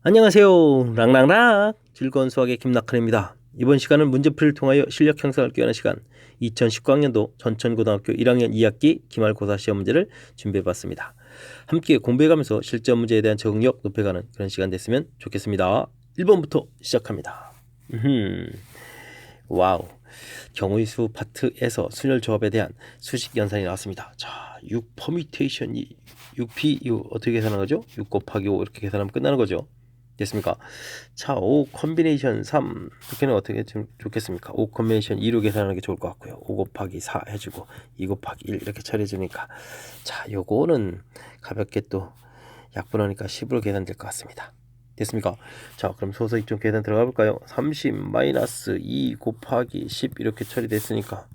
안녕하세요. 랑랑랑 즐거운 수학의 김낙한입니다. 이번 시간은 문제풀이를 통하여 실력 향상을 꾀하는 시간 2019학년도 전천고등학교 1학년 2학기 기말고사 시험 문제를 준비해봤습니다. 함께 공부해가면서 실전 문제에 대한 적응력 높여가는 그런 시간 됐으면 좋겠습니다. 1번부터 시작합니다. 와우. 경우의 수 파트에서 순열 조합에 대한 수식 연산이 나왔습니다. 자, 6 퍼뮤테이션이 6p 이거 어떻게 계산하는 거죠? 6 곱하기 5 이렇게 계산하면 끝나는 거죠. 됐습니까? 자, 5 컨비네이션 3 이렇게는 어떻게 좀 좋겠습니까? 5 컨비네이션 2로 계산하는 게 좋을 것 같고요. 5 곱하기 4 해주고 2 곱하기 1 이렇게 처리해주니까 자, 요거는 가볍게 또 약분하니까 10으로 계산될 것 같습니다. 됐습니까? 자, 그럼 소수익 좀 계산 들어가 볼까요? 30 마이너스 2 곱하기 10 이렇게 처리됐으니까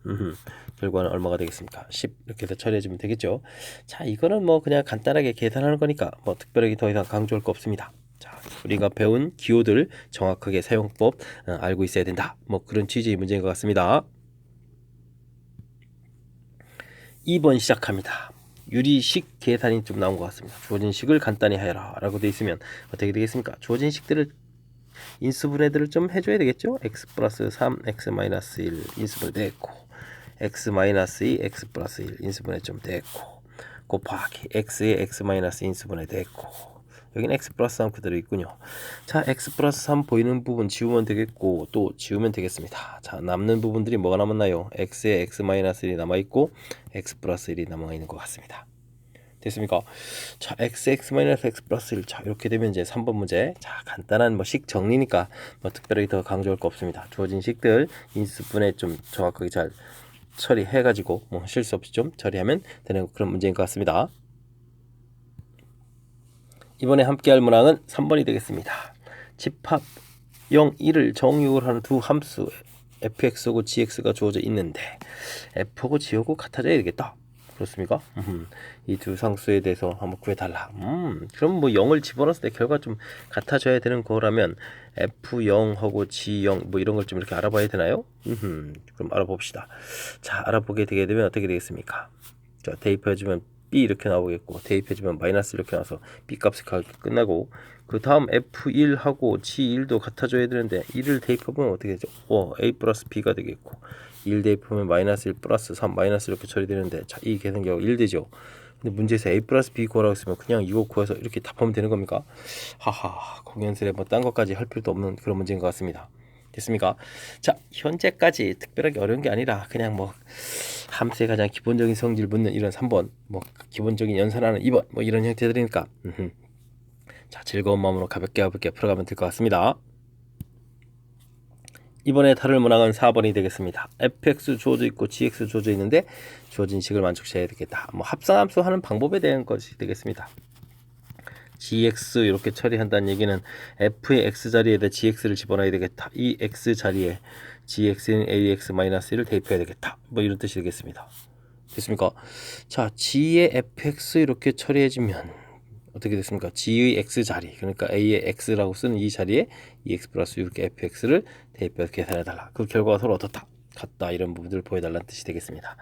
결과는 얼마가 되겠습니까? 10 이렇게 해서 처리해주면 되겠죠. 자, 이거는 뭐 그냥 간단하게 계산하는 거니까 뭐 특별하게 더 이상 강조할 거 없습니다. 자, 우리가 배운 기호들 정확하게 사용법 알고 있어야 된다. 뭐 그런 취지의 문제인 것 같습니다. 2번 시작합니다. 유리식 계산이 좀 나온 것 같습니다. 주어진 식을 간단히 하여라 라고 되어 있으면 어떻게 되겠습니까? 주어진 식들을 인수분해들을 좀 해줘야 되겠죠? x 플러스 3, x 마이너스 1 인수분해 됐고 x 마이너스 2, x 플러스 1 인수분해 좀 됐고 곱하기 x의 x 마이너스 인수분해 됐고 여기는 x 플러스 3 그대로 있군요. 자, x 플러스 3 보이는 부분 지우면 되겠고 또 지우면 되겠습니다. 자, 남는 부분들이 뭐가 남았나요? x에 x 마이너스 1이 남아있고 x 플러스 1이 남아있는 것 같습니다. 됐습니까? 자, x 마이너스 x 플러스 1. 자, 이렇게 되면 이제 3번 문제. 자, 간단한 뭐 식 정리니까 뭐 특별하게 더 강조할 거 없습니다. 주어진 식들 인수분해 좀 정확하게 잘 처리해가지고 뭐 실수 없이 좀 처리하면 되는 그런 문제인 것 같습니다. 이번에 함께할 문항은 3번이 되겠습니다. 집합 0, 1을 정의역을 하는 두 함수 fx하고 gx가 주어져 있는데 f하고 g하고 같아져야 되겠다. 그렇습니까? 이 두 상수에 대해서 한번 구해달라. 그럼 뭐 0을 집어넣었을 때 결과 좀 같아져야 되는 거라면 f0하고 g0 뭐 이런 걸 좀 이렇게 알아봐야 되나요? 그럼 알아봅시다. 자, 알아보게 되게 되면 어떻게 되겠습니까? 자, 대입해주면 B 이렇게 나오겠고 대입해주면 마이너스 이렇게 나와서 B 값이 끝나고 그 다음 F1하고 G1도 같아져야 되는데 1을 대입해보면 어떻게 되죠? A 플러스 B가 되겠고 1 대입하면 마이너스 1 플러스 3 마이너스 이렇게 처리되는데 자, 이 계산기하고 1 되죠. 근데 문제에서 A 플러스 B 구하라고 했으면 그냥 이거 구해서 이렇게 답하면 되는 겁니까? 하하, 공연스레 뭐 딴 것까지 할 필요도 없는 그런 문제인 것 같습니다. 됐습니까? 자, 현재까지 특별하게 어려운 게 아니라 그냥 뭐 함수의 가장 기본적인 성질 묻는 이런 3번, 뭐 기본적인 연산하는 2번, 뭐 이런 형태들이니까 자, 즐거운 마음으로 가볍게 풀어가면 될 것 같습니다. 이번에 다룰 문항은 4번이 되겠습니다. fx 주어져 있고 gx 주어져 있는데 주어진 식을 만족시켜야 되겠다. 뭐 합성함수 하는 방법에 대한 것이 되겠습니다. gx 이렇게 처리한다는 얘기는 f의 x 자리에다 gx를 집어넣어야 되겠다. 이 x 자리에 gx는 ax-1을 대입해야 되겠다. 뭐 이런 뜻이 되겠습니다. 됐습니까? 자, g의 fx 이렇게 처리해주면 어떻게 됐습니까? g의 x 자리, 그러니까 a의 x라고 쓰는 이 자리에 2x 플러스 이렇게 fx를 대입해서 계산해달라. 그 결과가 서로 어떻다? 같다. 이런 부분들을 보여달라는 뜻이 되겠습니다.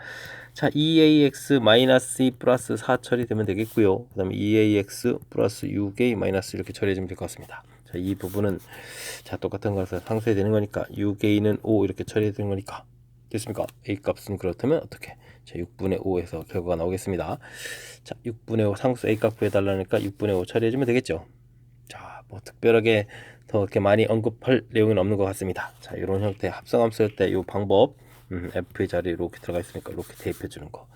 자, 2ax 마이너스 2 플러스 4 처리되면 되겠고요. 그 다음에 2ax 플러스 6a 마이너스 이렇게 처리해주면 될 것 같습니다. 자, 이 부분은 자, 똑같은 것을 상수해야 되는 거니까 6a는 5 이렇게 처리해야 되는 거니까 됐습니까? a 값은 그렇다면 어떻게? 자, 6분의 5에서 결과가 나오겠습니다. 자, 6분의 5 상수 a 값 구해달라니까 6분의 5 처리해주면 되겠죠. 자, 뭐 특별하게 더 이렇게 많이 언급할 내용은 없는 것 같습니다. 자, 이런 형태 합성함수일 때 이 방법 f의 자리에 이렇게 들어가 있으니까 이렇게 대입해 주는 거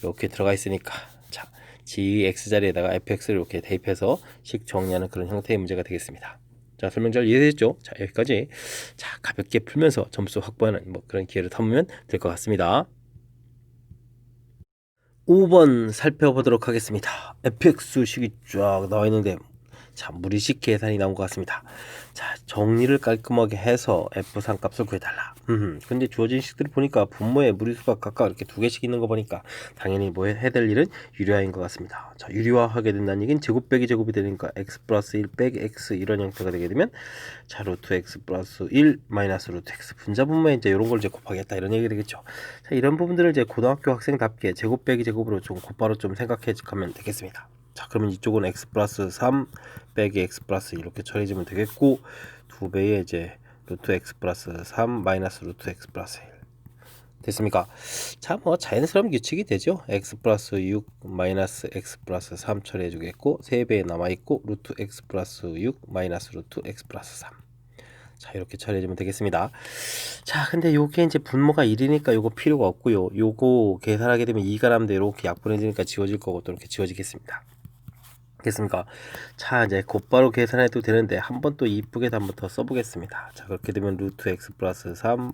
이렇게 들어가 있으니까 자, gx 자리에다가 fx를 이렇게 대입해서 식 정리하는 그런 형태의 문제가 되겠습니다. 자, 설명 잘 이해됐죠? 자, 여기까지 자, 가볍게 풀면서 점수 확보하는 뭐 그런 기회를 삼으면 될 것 같습니다. 5번 살펴보도록 하겠습니다. fx식이 쫙 나와 있는데 자, 무리식 계산이 나온 것 같습니다. 자, 정리를 깔끔하게 해서 f3 값을 구해달라. 근데 주어진 식들을 보니까 분모에 무리수가 각각 이렇게 두 개씩 있는 거 보니까 당연히 뭐 해야 될 일은 유리화인 것 같습니다. 자, 유리화하게 된다는 얘기는 제곱 빼기 제곱이 되니까 x 플러스 1 빼기 x 이런 형태가 되게 되면 자, 루트 x 플러스 1 마이너스 루트 x 분자 분모에 이제 이런 걸 이제 곱하겠다 이런 얘기 되겠죠. 자, 이런 부분들을 이제 고등학교 학생답게 제곱 빼기 제곱으로 좀 곧바로 좀 생각해 가면 되겠습니다. 자, 그러면 이쪽은 x 플러스 3 빼기 x 플러스 2 이렇게 처리해주면 되겠고 2배의 이제 루트 x 플러스 3 마이너스 루트 x 플러스 1 됐습니까? 자, 뭐 자연스러운 규칙이 되죠. x 플러스 6 마이너스 x 플러스 3 처리해 주겠고 3배 남아있고 루트 x 플러스 6 마이너스 루트 x 플러스 3. 자, 이렇게 처리해 주면 되겠습니다. 자, 근데 요게 이제 분모가 1이니까 요거 필요가 없고요. 요거 계산하게 되면 2가 남는데 이렇게 약분해지니까 지워질 거고 또 이렇게 지워지겠습니다. 됐습니까? 자, 이제 곧바로 계산해도 되는데 한번 또 이쁘게도 한번 더 써보겠습니다. 자, 그렇게 되면 루트 x 플러스 3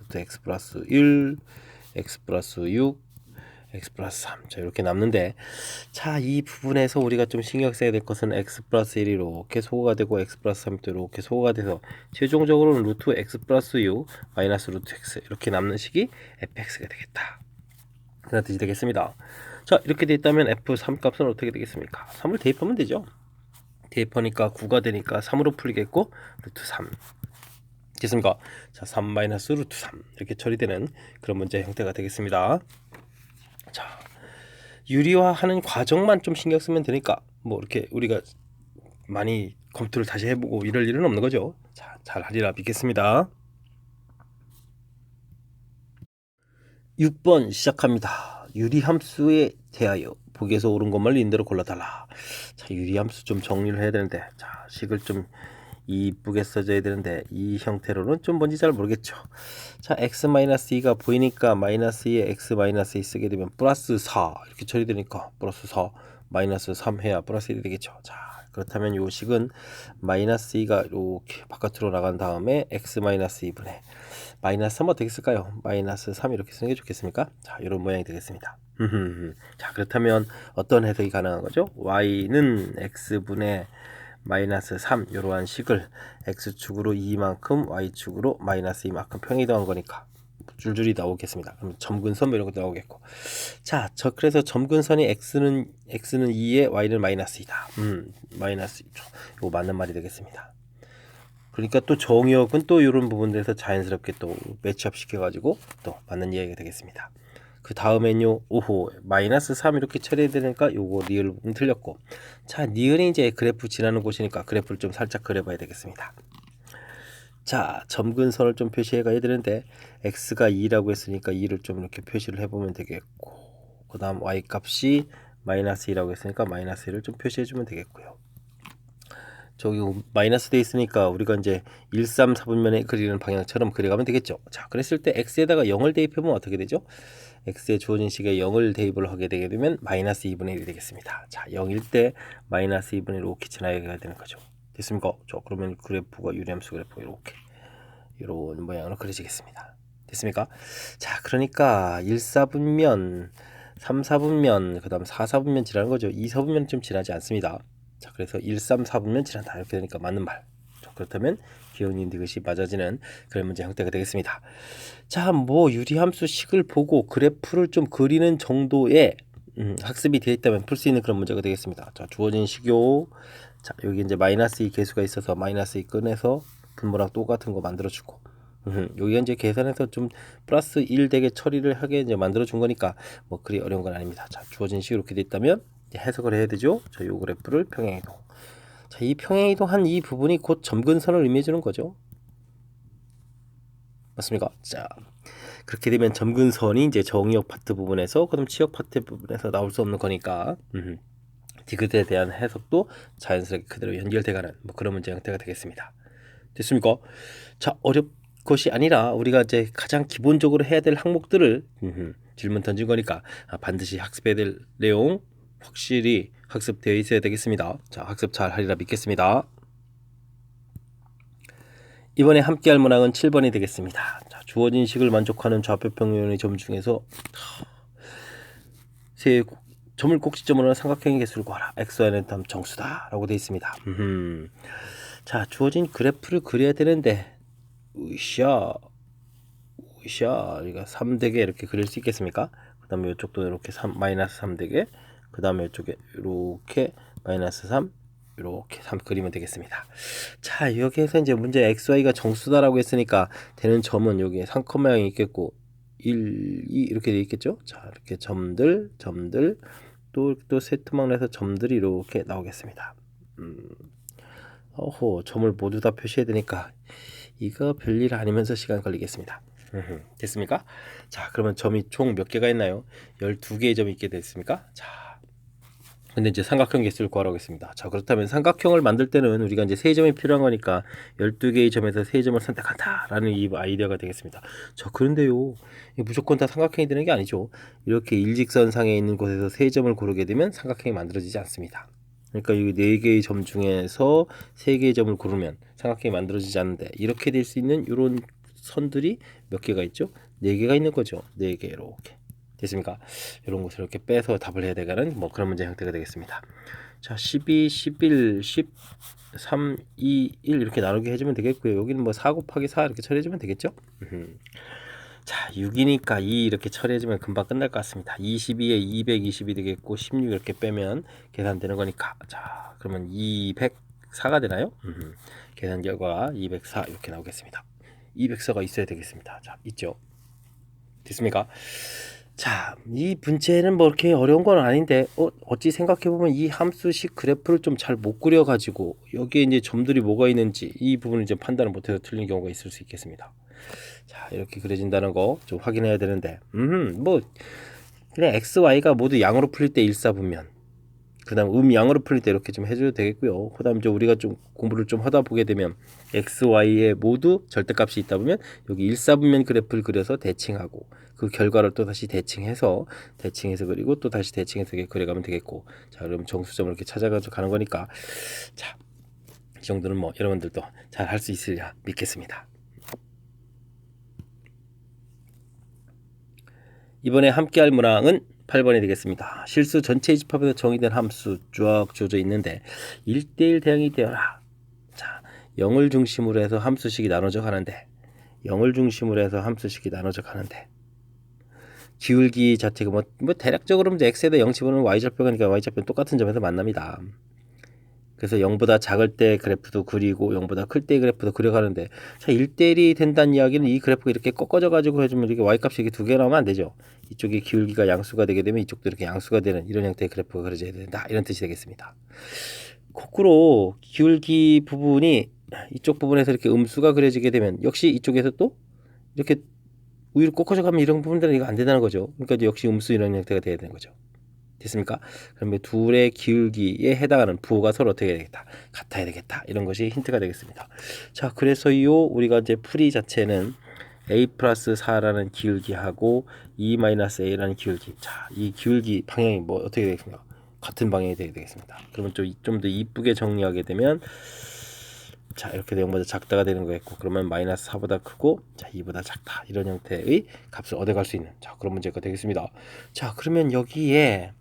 루트 x 플러스 1 x 플러스 6 x 플러스 3. 자, 이렇게 남는데, 자, 이 부분에서 우리가 좀 신경 써야 될 것은 x 플러스 1이 이렇게 소거가 되고 x 플러스 3이 또 이렇게 소거가 돼서 최종적으로는 루트 x 플러스 6 마이너스 루트 x 이렇게 남는 식이 fx가 되겠다. 그런 뜻이 되겠습니다. 자, 이렇게 됐다면 f3 값은 어떻게 되겠습니까? 3을 대입하면 되죠. 대입하니까 9가 되니까 3으로 풀리겠고 루트 3 됐습니까? 자, 3 마이너스 루트 3 이렇게 처리되는 그런 문제 형태가 되겠습니다. 자, 유리화하는 과정만 좀 신경 쓰면 되니까 뭐 이렇게 우리가 많이 검토를 다시 해보고 이럴 일은 없는 거죠. 자, 잘 하리라 믿겠습니다. 6번 시작합니다. 유리함수에 대하여 보기에서 옳은 것만 있는 대로 골라달라. 자, 유리함수 좀 정리를 해야 되는데, 자, 식을 좀 이쁘게 써줘야 되는데 이 형태로는 좀 뭔지 잘 모르겠죠. 자, x-2가 보이니까 마이너스 2에 x-2 쓰게 되면 플러스 4 이렇게 처리되니까 플러스 4 마이너스 3 해야 플러스 1이 되겠죠. 자, 그렇다면 요 식은 마이너스 2가 이렇게 바깥으로 나간 다음에 x-2분의 마이너스 3 어떻게 쓸까요? 마이너스 3 이렇게 쓰는 게 좋겠습니까? 자, 이런 모양이 되겠습니다. 자, 그렇다면 어떤 해석이 가능한 거죠? y는 x분의 마이너스 3 이러한 식을 x축으로 2만큼 y축으로 마이너스 2만큼 평이동한 거니까 줄줄이 나오겠습니다. 그럼 점근선 이런 것도 나오겠고, 자, 그래서 점근선이 x는 2에 y는 마이너스 2다. 마이너스 2죠. 이거 맞는 말이 되겠습니다. 그러니까 또 정의역은 또 이런 부분들에서 자연스럽게 또 매치업 시켜가지고 또 맞는 이야기가 되겠습니다. 그 다음엔요, 오호, 마이너스 3 이렇게 처리해야 되니까 요거 리을 부분 틀렸고, 자, 니은이 이제 그래프 지나는 곳이니까 그래프를 좀 살짝 그려봐야 되겠습니다. 자, 점근선을 좀 표시해 가야 되는데 x가 2라고 했으니까 2를 좀 이렇게 표시를 해보면 되겠고, 그 다음 y 값이 마이너스 2라고 했으니까 마이너스 1을 좀 표시해 주면 되겠고요. 저기 마이너스 돼 있으니까 우리가 이제 1, 3, 4분면에 그리는 방향처럼 그려가면 되겠죠. 자, 그랬을 때 x에다가 0을 대입하면 어떻게 되죠? x에 주어진 식에 0을 대입을 하게 되게 되면 마이너스 2분의 1이 되겠습니다. 자, 0일 때 마이너스 2분의 1 이렇게 지나가야 되는 거죠. 됐습니까? 자, 그러면 그래프가 유리함수 그래프 이렇게 이런 모양으로 그려지겠습니다. 됐습니까? 자, 그러니까 1, 4분면, 3, 4분면, 그 다음 4, 4분면 지나는 거죠. 2, 4분면 좀 지나지 않습니다. 자, 그래서 1, 3, 4분면 지난다 이렇게 되니까 맞는 말. 자, 그렇다면 기억니 디귿이 맞아지는 그런 문제 형태가 되겠습니다. 자, 뭐 유리함수 식을 보고 그래프를 좀 그리는 정도의 학습이 되어 있다면 풀 수 있는 그런 문제가 되겠습니다. 자, 주어진 식요. 자, 여기 이제 마이너스 2 개수가 있어서 마이너스 2 꺼내서 분모랑 똑같은 거 만들어주고, 여기가 이제 계산해서 좀 플러스 1 되게 처리를 하게 이제 만들어준 거니까 뭐 그리 어려운 건 아닙니다. 자, 주어진 식이 이렇게 돼 있다면 해석을 해야 되죠. 자, 요 그래프를 평행이동. 자, 이 평행이동한 이 부분이 곧 점근선을 의미해 주는 거죠. 맞습니까? 자, 그렇게 되면 점근선이 이제 정의역 파트 부분에서 그다음 치역 파트 부분에서 나올 수 없는 거니까 디귿에 대한 해석도 자연스럽게 그대로 연결돼가는 뭐 그런 문제 형태가 되겠습니다. 됐습니까? 자, 어렵 것이 아니라 우리가 이제 가장 기본적으로 해야 될 항목들을 질문 던진 거니까 반드시 학습해야 될 내용 확실히 학습되어 있어야 되겠습니다. 자, 학습 잘 하리라 믿겠습니다. 이번에 함께할 문항은 7번이 되겠습니다. 자, 주어진 식을 만족하는 좌표평면의 점 중에서 세 점을 꼭지점으로 하는 삼각형의 개수를 구하라. xy는 다음 정수다 라고 되어 있습니다. 자, 주어진 그래프를 그려야 되는데 으쌰 우리가 3대개 이렇게 그릴 수 있겠습니까? 그 다음에 이쪽도 이렇게 마이너스 3대개, 그 다음에 이쪽에 이렇게 마이너스 3 이렇게 3 그리면 되겠습니다. 자, 여기에서 이제 문제 xy가 정수다라고 했으니까 되는 점은 여기에 상커 모양이 있겠고 1, 2 이렇게 돼 있겠죠. 자, 이렇게 점들 또 세트망 내서 점들이 이렇게 나오겠습니다. 어호, 점을 모두 다 표시해야 되니까 이거 별일 아니면서 시간 걸리겠습니다. 됐습니까? 자, 그러면 점이 총 몇 개가 있나요? 12개의 점이 있게 됐습니까? 자, 근데 이제 삼각형 개수를 구하라고 했습니다. 자, 그렇다면 삼각형을 만들 때는 우리가 이제 세 점이 필요한 거니까 12개의 점에서 세 점을 선택한다라는 이 아이디어가 되겠습니다. 자, 그런데요, 무조건 다 삼각형이 되는 게 아니죠. 이렇게 일직선상에 있는 곳에서 세 점을 고르게 되면 삼각형이 만들어지지 않습니다. 그러니까 이 네 개의 점 중에서 세 개의 점을 고르면 삼각형이 만들어지지 않는데, 이렇게 될 수 있는 이런 선들이 몇 개가 있죠? 네 개가 있는 거죠. 네 개 이렇게. 됐습니까? 이런 것을 이렇게 빼서 답을 해야 되는 뭐 그런 문제 형태가 되겠습니다. 자, 12, 11, 10, 3, 2, 1 이렇게 나누게 해주면 되겠고요. 여기는 뭐 4 곱하기 4 이렇게 처리해주면 되겠죠? 자, 6이니까 2 이렇게 처리해주면 금방 끝날 것 같습니다. 22에 220이 되겠고 16 이렇게 빼면 계산되는 거니까, 자, 그러면 204가 되나요? 계산 결과 204 이렇게 나오겠습니다. 204가 있어야 되겠습니다. 자, 있죠? 됐습니까? 자, 이 문제는 뭐 이렇게 어려운 건 아닌데 어찌 생각해보면 이 함수식 그래프를 좀 잘 못 그려가지고 여기에 이제 점들이 뭐가 있는지 이 부분을 이제 판단을 못해서 틀린 경우가 있을 수 있겠습니다. 자, 이렇게 그려진다는 거 좀 확인해야 되는데, 뭐 그냥 x, y가 모두 양으로 풀릴 때 일사분면, 그 다음 양으로 풀릴 때 이렇게 좀 해줘도 되겠고요. 그 다음 이제 우리가 좀 공부를 좀 하다 보게 되면 x, y에 모두 절대값이 있다 보면 여기 일사분면 그래프를 그려서 대칭하고 그 결과를 또 다시 대칭해서 그리고 또 다시 대칭해서 그려가면 되겠고, 자, 그럼 정수점을 이렇게 찾아가지고 가는 거니까, 자, 이 정도는 뭐 여러분들도 잘 할 수 있으리라 믿겠습니다. 이번에 함께할 문항은 8번이 되겠습니다. 실수 전체 집합에서 정의된 함수 쭉 주어져 있는데 1대1 대응이 되어라. 자, 0을 중심으로 해서 함수식이 나눠져 가는데, 기울기 자체가 뭐 대략적으로 이제 x에다 0 집어넣으면 y좌표니까 y좌표는 똑같은 점에서 만납니다. 그래서 0보다 작을 때 그래프도 그리고 0보다 클 때 그래프도 그려가는데, 자, 1대1이 된다는 이야기는 이 그래프가 이렇게 꺾어져 가지고 해주면 이렇게 y값이 이렇게 두 개 나오면 안 되죠. 이쪽이 기울기가 양수가 되게 되면 이쪽도 이렇게 양수가 되는 이런 형태의 그래프가 그려져야 된다, 이런 뜻이 되겠습니다. 거꾸로 기울기 부분이 이쪽 부분에서 이렇게 음수가 그려지게 되면 역시 이쪽에서 또 이렇게 우위로 꺾어져 가면 이런 부분들은 이거 안 된다는 거죠. 그러니까 역시 음수 이런 형태가 돼야 되는 거죠. 됐습니까? 그러면 둘의 기울기에 해당하는 부호가 서로 어떻게 되겠다, 같아야 되겠다, 이런 것이 힌트가 되겠습니다. 자, 그래서요 우리가 이제 풀이 자체는 a 플러스 4라는 기울기하고 e 마이너스 a라는 기울기, 자, 이 기울기 방향이 뭐 어떻게 되겠습니까? 같은 방향이 되게 되겠습니다. 그러면 좀 더 이쁘게 정리하게 되면, 자, 이렇게 0보다 작다가 되는 거겠고, 그러면 마이너스 4보다 크고, 자, 2보다 작다, 이런 형태의 값을 얻어갈 수 있는, 자, 그런 문제가 되겠습니다. 자, 그러면 여기에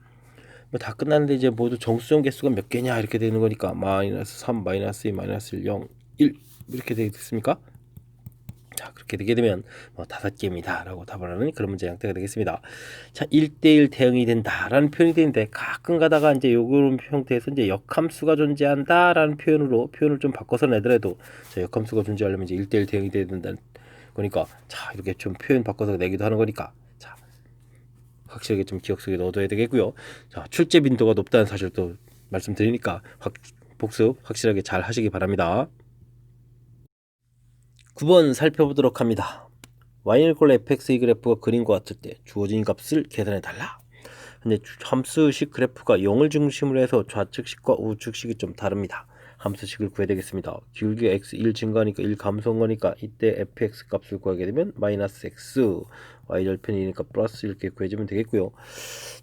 뭐 다 끝났는데 이제 모두 정수점 개수가 몇 개냐 이렇게 되는 거니까 마이너스 3, 마이너스 2, 마이너스 1, 0, 1 이렇게 되겠습니까? 자, 그렇게 되게 되면 뭐 5개입니다 라고 답을 하는 그런 문제 형태가 되겠습니다. 자, 1대1 대응이 된다 라는 표현이 되는데, 가끔 가다가 이제 요런 형태에서 이제 역함수가 존재한다 라는 표현을 좀 바꿔서 내더라도, 자, 역함수가 존재하려면 이제 1대1 대응이 돼야 된다는 거니까, 자, 이렇게 좀 표현 바꿔서 내기도 하는 거니까, 자, 확실하게 좀 기억 속에 넣어둬야 되겠고요. 자, 출제 빈도가 높다는 사실도 말씀드리니까 복습 확실하게 잘 하시기 바랍니다. 9번 살펴보도록 합니다. y는 fx의 그래프가 그림과 같을 때 주어진 값을 계산해 달라. 근데 함수식 그래프가 0을 중심으로 해서 좌측식과 우측식이 좀 다릅니다. 함수식을 구해야 되겠습니다. 기울기가 x1 증가하니까 1 감소한 거니까 이때 fx 값을 구하게 되면 마이너스 x, y절편이니까 플러스 이렇게 구해주면 되겠고요.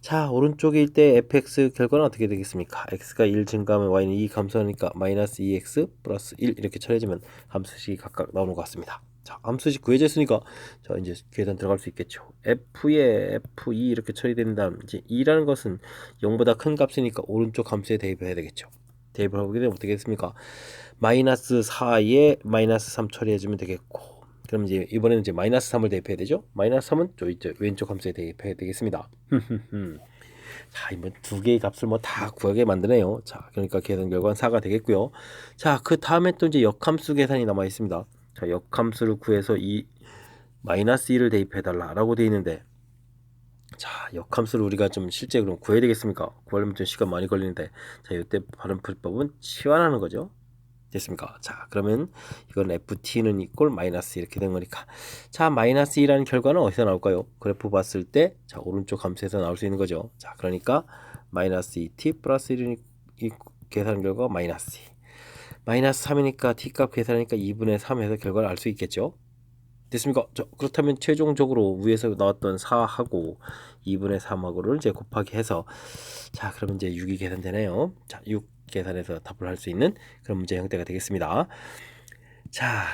자, 오른쪽일 때 fx 결과는 어떻게 되겠습니까? x가 1 증가하면 y는 2 감소하니까 마이너스 2x 플러스 1 이렇게 처리해주면 함수식이 각각 나오는 것 같습니다. 자, 함수식 구해져 있으니까, 자, 이제 계산 들어갈 수 있겠죠. f에 f2 이렇게 처리된 다음, 이제 2라는 것은 0보다 큰 값이니까 오른쪽 함수에 대입해야 되겠죠. 대입을 하게 되면 어떻게 됐습니까? 마이너스 4에 마이너스 3 처리해주면 되겠고, 그럼 이제 이번에는 이제 마이너스 3을 대입해야 되죠. 마이너스 3은 저 이제 왼쪽 함수에 대입해야 되겠습니다. 자, 이번 두 개의 값을 뭐 다 구하게 만드네요. 자, 그러니까 계산 결과는 4가 되겠고요. 자, 그 다음에 또 이제 역함수 계산이 남아 있습니다. 자, 역함수를 구해서 이 마이너스 1을 대입해달라 라고 되어 있는데, 자, 역함수를 우리가 좀 실제 그럼 구해야 되겠습니까? 구하려면 좀 시간 많이 걸리는데, 자, 이때 바른 풀법은 치환하는 거죠. 됐습니까? 자, 그러면 이건 ft는 이꼴 마이너스 이렇게 된 거니까, 자, 마이너스 2라는 결과는 어디서 나올까요? 그래프 봤을 때, 자, 오른쪽 함수에서 나올 수 있는 거죠. 자, 그러니까 마이너스 2t 플러스 1이 계산 결과 마이너스 2. 마이너스 3이니까 t값 계산하니까 2분의 3에서 결과를 알 수 있겠죠. 됐습니까? 그렇다면 최종적으로 위에서 나왔던 4하고 2분의 3하고를 이제 곱하기 해서, 자, 그러면 이제 6이 계산되네요. 자, 6 계산해서 답을 할 수 있는 그런 문제 형태가 되겠습니다. 자,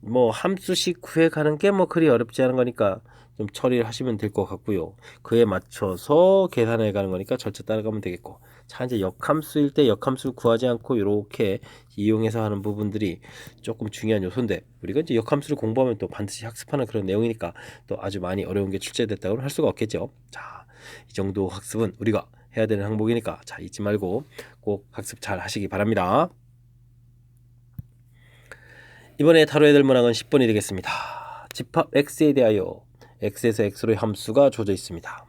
뭐 함수식 구해가는 게 뭐 그리 어렵지 않은 거니까 좀 처리를 하시면 될 것 같고요. 그에 맞춰서 계산해 가는 거니까 절차 따라가면 되겠고, 자, 이제 역함수일 때 역함수를 구하지 않고 이렇게 이용해서 하는 부분들이 조금 중요한 요소인데, 우리가 이제 역함수를 공부하면 또 반드시 학습하는 그런 내용이니까 또 아주 많이 어려운 게 출제됐다고는 할 수가 없겠죠. 자, 이 정도 학습은 우리가 해야 되는 항목이니까, 자, 잊지 말고 꼭 학습 잘 하시기 바랍니다. 이번에 다뤄야 될 문항은 10번이 되겠습니다. 집합 x에 대하여 x에서 x로의 함수가 주어져 있습니다.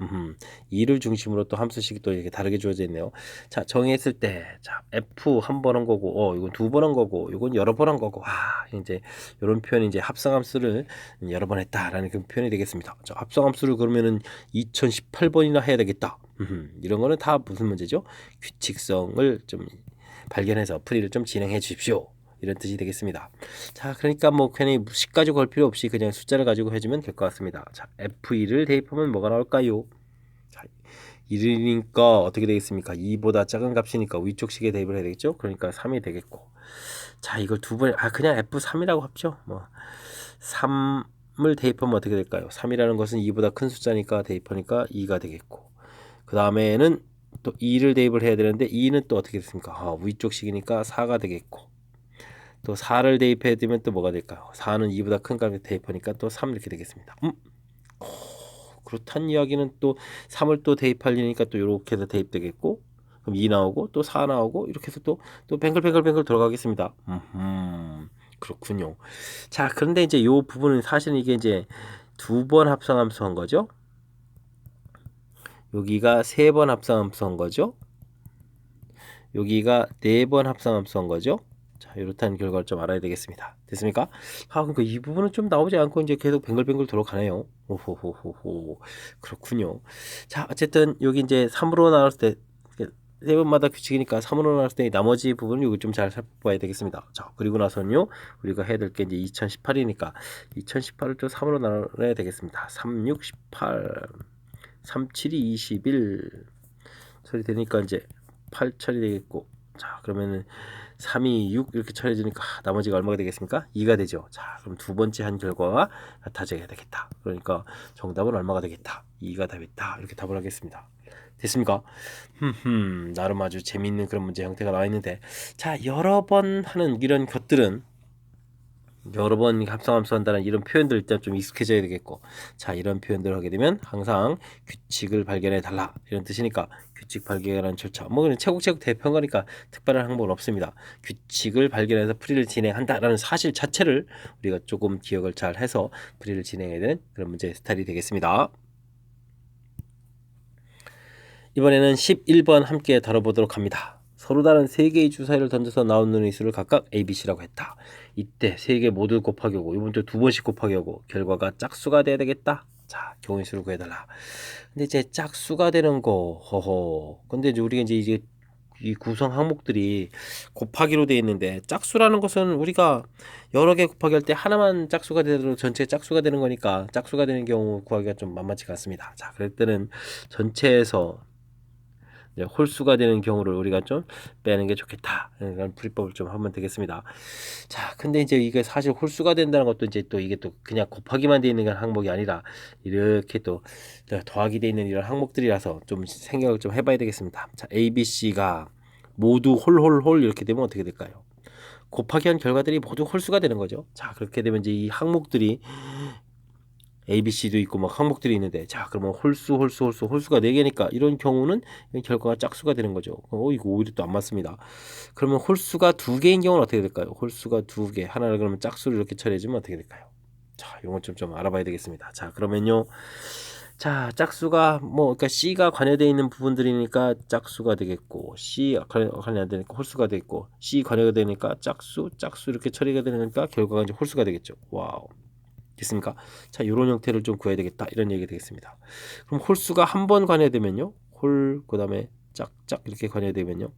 2를 중심으로 또 함수식이 또 이렇게 다르게 주어져 있네요. 자, 정의했을 때, 자, f 한 번 한 거고, 이건 두 번 한 거고, 이건 여러 번 한 거고, 이제 이런 표현이 이제 합성함수를 여러 번 했다라는 그 표현이 되겠습니다. 자, 합성함수를 그러면은 2018번이나 해야 되겠다. 이런 거는 다 무슨 문제죠? 규칙성을 좀 발견해서 풀이를 좀 진행해 주십시오. 이런 뜻이 되겠습니다. 자, 그러니까 뭐 괜히 식 가지고 걸 필요 없이 그냥 숫자를 가지고 해주면 될 것 같습니다. 자, f1을 대입하면 뭐가 나올까요? 자, 1이니까 어떻게 되겠습니까? 2보다 작은 값이니까 위쪽 식에 대입을 해야 되겠죠? 그러니까 3이 되겠고, 자, 이걸 두 번, 그냥 f3이라고 합죠. 뭐 3을 대입하면 어떻게 될까요? 3이라는 것은 2보다 큰 숫자니까 대입하니까 2가 되겠고, 그 다음에는 또 2를 대입을 해야 되는데 2는 또 어떻게 됐습니까? 위쪽 식이니까 4가 되겠고, 또 4를 대입해 두면 또 뭐가 될까요? 4는 2보다 큰 값에 대입하니까 또 3 이렇게 되겠습니다. 그렇단 이야기는 또 3을 또 대입하려니까 또 이렇게 해서 대입되겠고, 그럼 2 나오고 또 4 나오고 이렇게 해서 또 뱅글뱅글 돌아가겠습니다. 그렇군요. 자, 그런데 이제 이 부분은 사실은 이게 이제 두 번 합성함수 한 거죠. 여기가 세 번 합성함수 한 거죠. 여기가 네 번 합성함수 한 거죠. 자, 이렇다는 결과를 좀 알아야 되겠습니다. 됐습니까? 그러니까 이 부분은 좀 나오지 않고 이제 계속 뱅글뱅글 돌아가네요. 오호호호호. 그렇군요. 자, 어쨌든 여기 이제 3으로 나눴을 때, 세 번마다 규칙이니까 3으로 나눴을 때 나머지 부분은 여기 좀 잘 살펴봐야 되겠습니다. 자, 그리고 나서는요, 우리가 해야 될 게 이제 2018이니까 2018을 또 3으로 나눠야 되겠습니다. 3, 6, 18, 3, 7이 21 처리 되니까 이제 8 처리 되겠고, 자, 그러면은 3, 2, 6 이렇게 처리해주니까 나머지가 얼마가 되겠습니까? 2가 되죠. 자, 그럼 두 번째 한 결과가 같아져야 되겠다. 그러니까 정답은 얼마가 되겠다? 2가 답이다. 이렇게 답을 하겠습니다. 됐습니까? 나름 아주 재미있는 그런 문제 형태가 나와 있는데, 자, 여러 번 하는 이런 것들은, 여러 번 합성함수 한다는 이런 표현들 일단 좀 익숙해져야 되겠고, 자, 이런 표현들을 하게 되면 항상 규칙을 발견해 달라 이런 뜻이니까, 규칙 발견하는 절차, 뭐 그냥 체국체국 대표하니까 특별한 항목은 없습니다. 규칙을 발견해서 풀이를 진행한다라는 사실 자체를 우리가 조금 기억을 잘 해서 풀이를 진행해야 되는 그런 문제 스타일이 되겠습니다. 이번에는 11번 함께 다뤄보도록 합니다. 서로 다른 3개의 주사위를 던져서 나오는 의수를 각각 A, B, C라고 했다. 이때 3개 모두 곱하기 하고, 이번 주 2번씩 곱하기 하고, 결과가 짝수가 돼야 되겠다. 자, 경우의 수를 구해달라. 근데 이제 짝수가 되는 거, 근데 이제 우리가 이제 이 구성 항목들이 곱하기로 되어 있는데, 짝수라는 것은 우리가 여러 개 곱하기 할 때 하나만 짝수가 되더라도 전체 짝수가 되는 거니까, 짝수가 되는 경우 구하기가 좀 만만치가 않습니다. 자, 그럴 때는 전체에서 홀수가 되는 경우를 우리가 좀 빼는 게 좋겠다. 이런 풀이법을 좀 하면 되겠습니다. 자, 근데 이제 이게 사실 홀수가 된다는 것도 이제 또 이게 또 그냥 곱하기만 되어 있는 항목이 아니라 이렇게 또 더하기 되어 있는 이런 항목들이라서 좀 생각을 좀 해봐야 되겠습니다. 자, A, B, C가 모두 홀 이렇게 되면 어떻게 될까요? 곱하기 한 결과들이 모두 홀수가 되는 거죠. 자, 그렇게 되면 이제 이 항목들이 A, B, C도 있고 막 항목들이 있는데, 자, 그러면 홀수가 4개니까 이런 경우는 결과가 짝수가 되는 거죠. 이거 오히려 또 안 맞습니다. 그러면 홀수가 2개인 경우는 어떻게 될까요? 홀수가 2개, 하나를 그러면 짝수를 이렇게 처리해주면 어떻게 될까요? 자, 이건 좀 알아봐야 되겠습니다. 자, 그러면요, 자, 짝수가 그러니까 C가 관여되어 있는 부분들이니까 짝수가 되겠고, C 관여되니까 홀수가 되겠고, C 관여가 되니까 짝수 이렇게 처리가 되니까 결과가 이제 홀수가 되겠죠. 와우. 됐습니까? 자, 이런 형태를 좀 구해야 되겠다. 이런 얘기가 되겠습니다. 그럼 홀수가 한 번 관여되면요. 그다음에 짝짝 이렇게 관여되면요.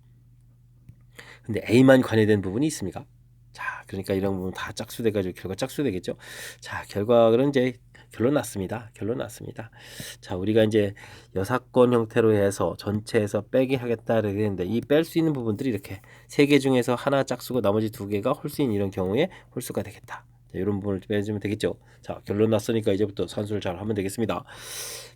근데 A만 관여된 부분이 있습니까? 자, 그러니까 이런 부분 다 짝수 돼가지고 결과 짝수 되겠죠. 자, 결과는 이제 결론 났습니다. 자, 우리가 이제 여사건 형태로 해서 전체에서 빼기 하겠다 그랬는데 이 뺄 수 있는 부분들이 이렇게 세 개 중에서 하나 짝수고 나머지 두 개가 홀수인 이런 경우에 홀수가 되겠다. 자, 이런 부분을 빼주면 되겠죠. 자, 결론 났으니까 이제부터 산수를 잘 하면 되겠습니다.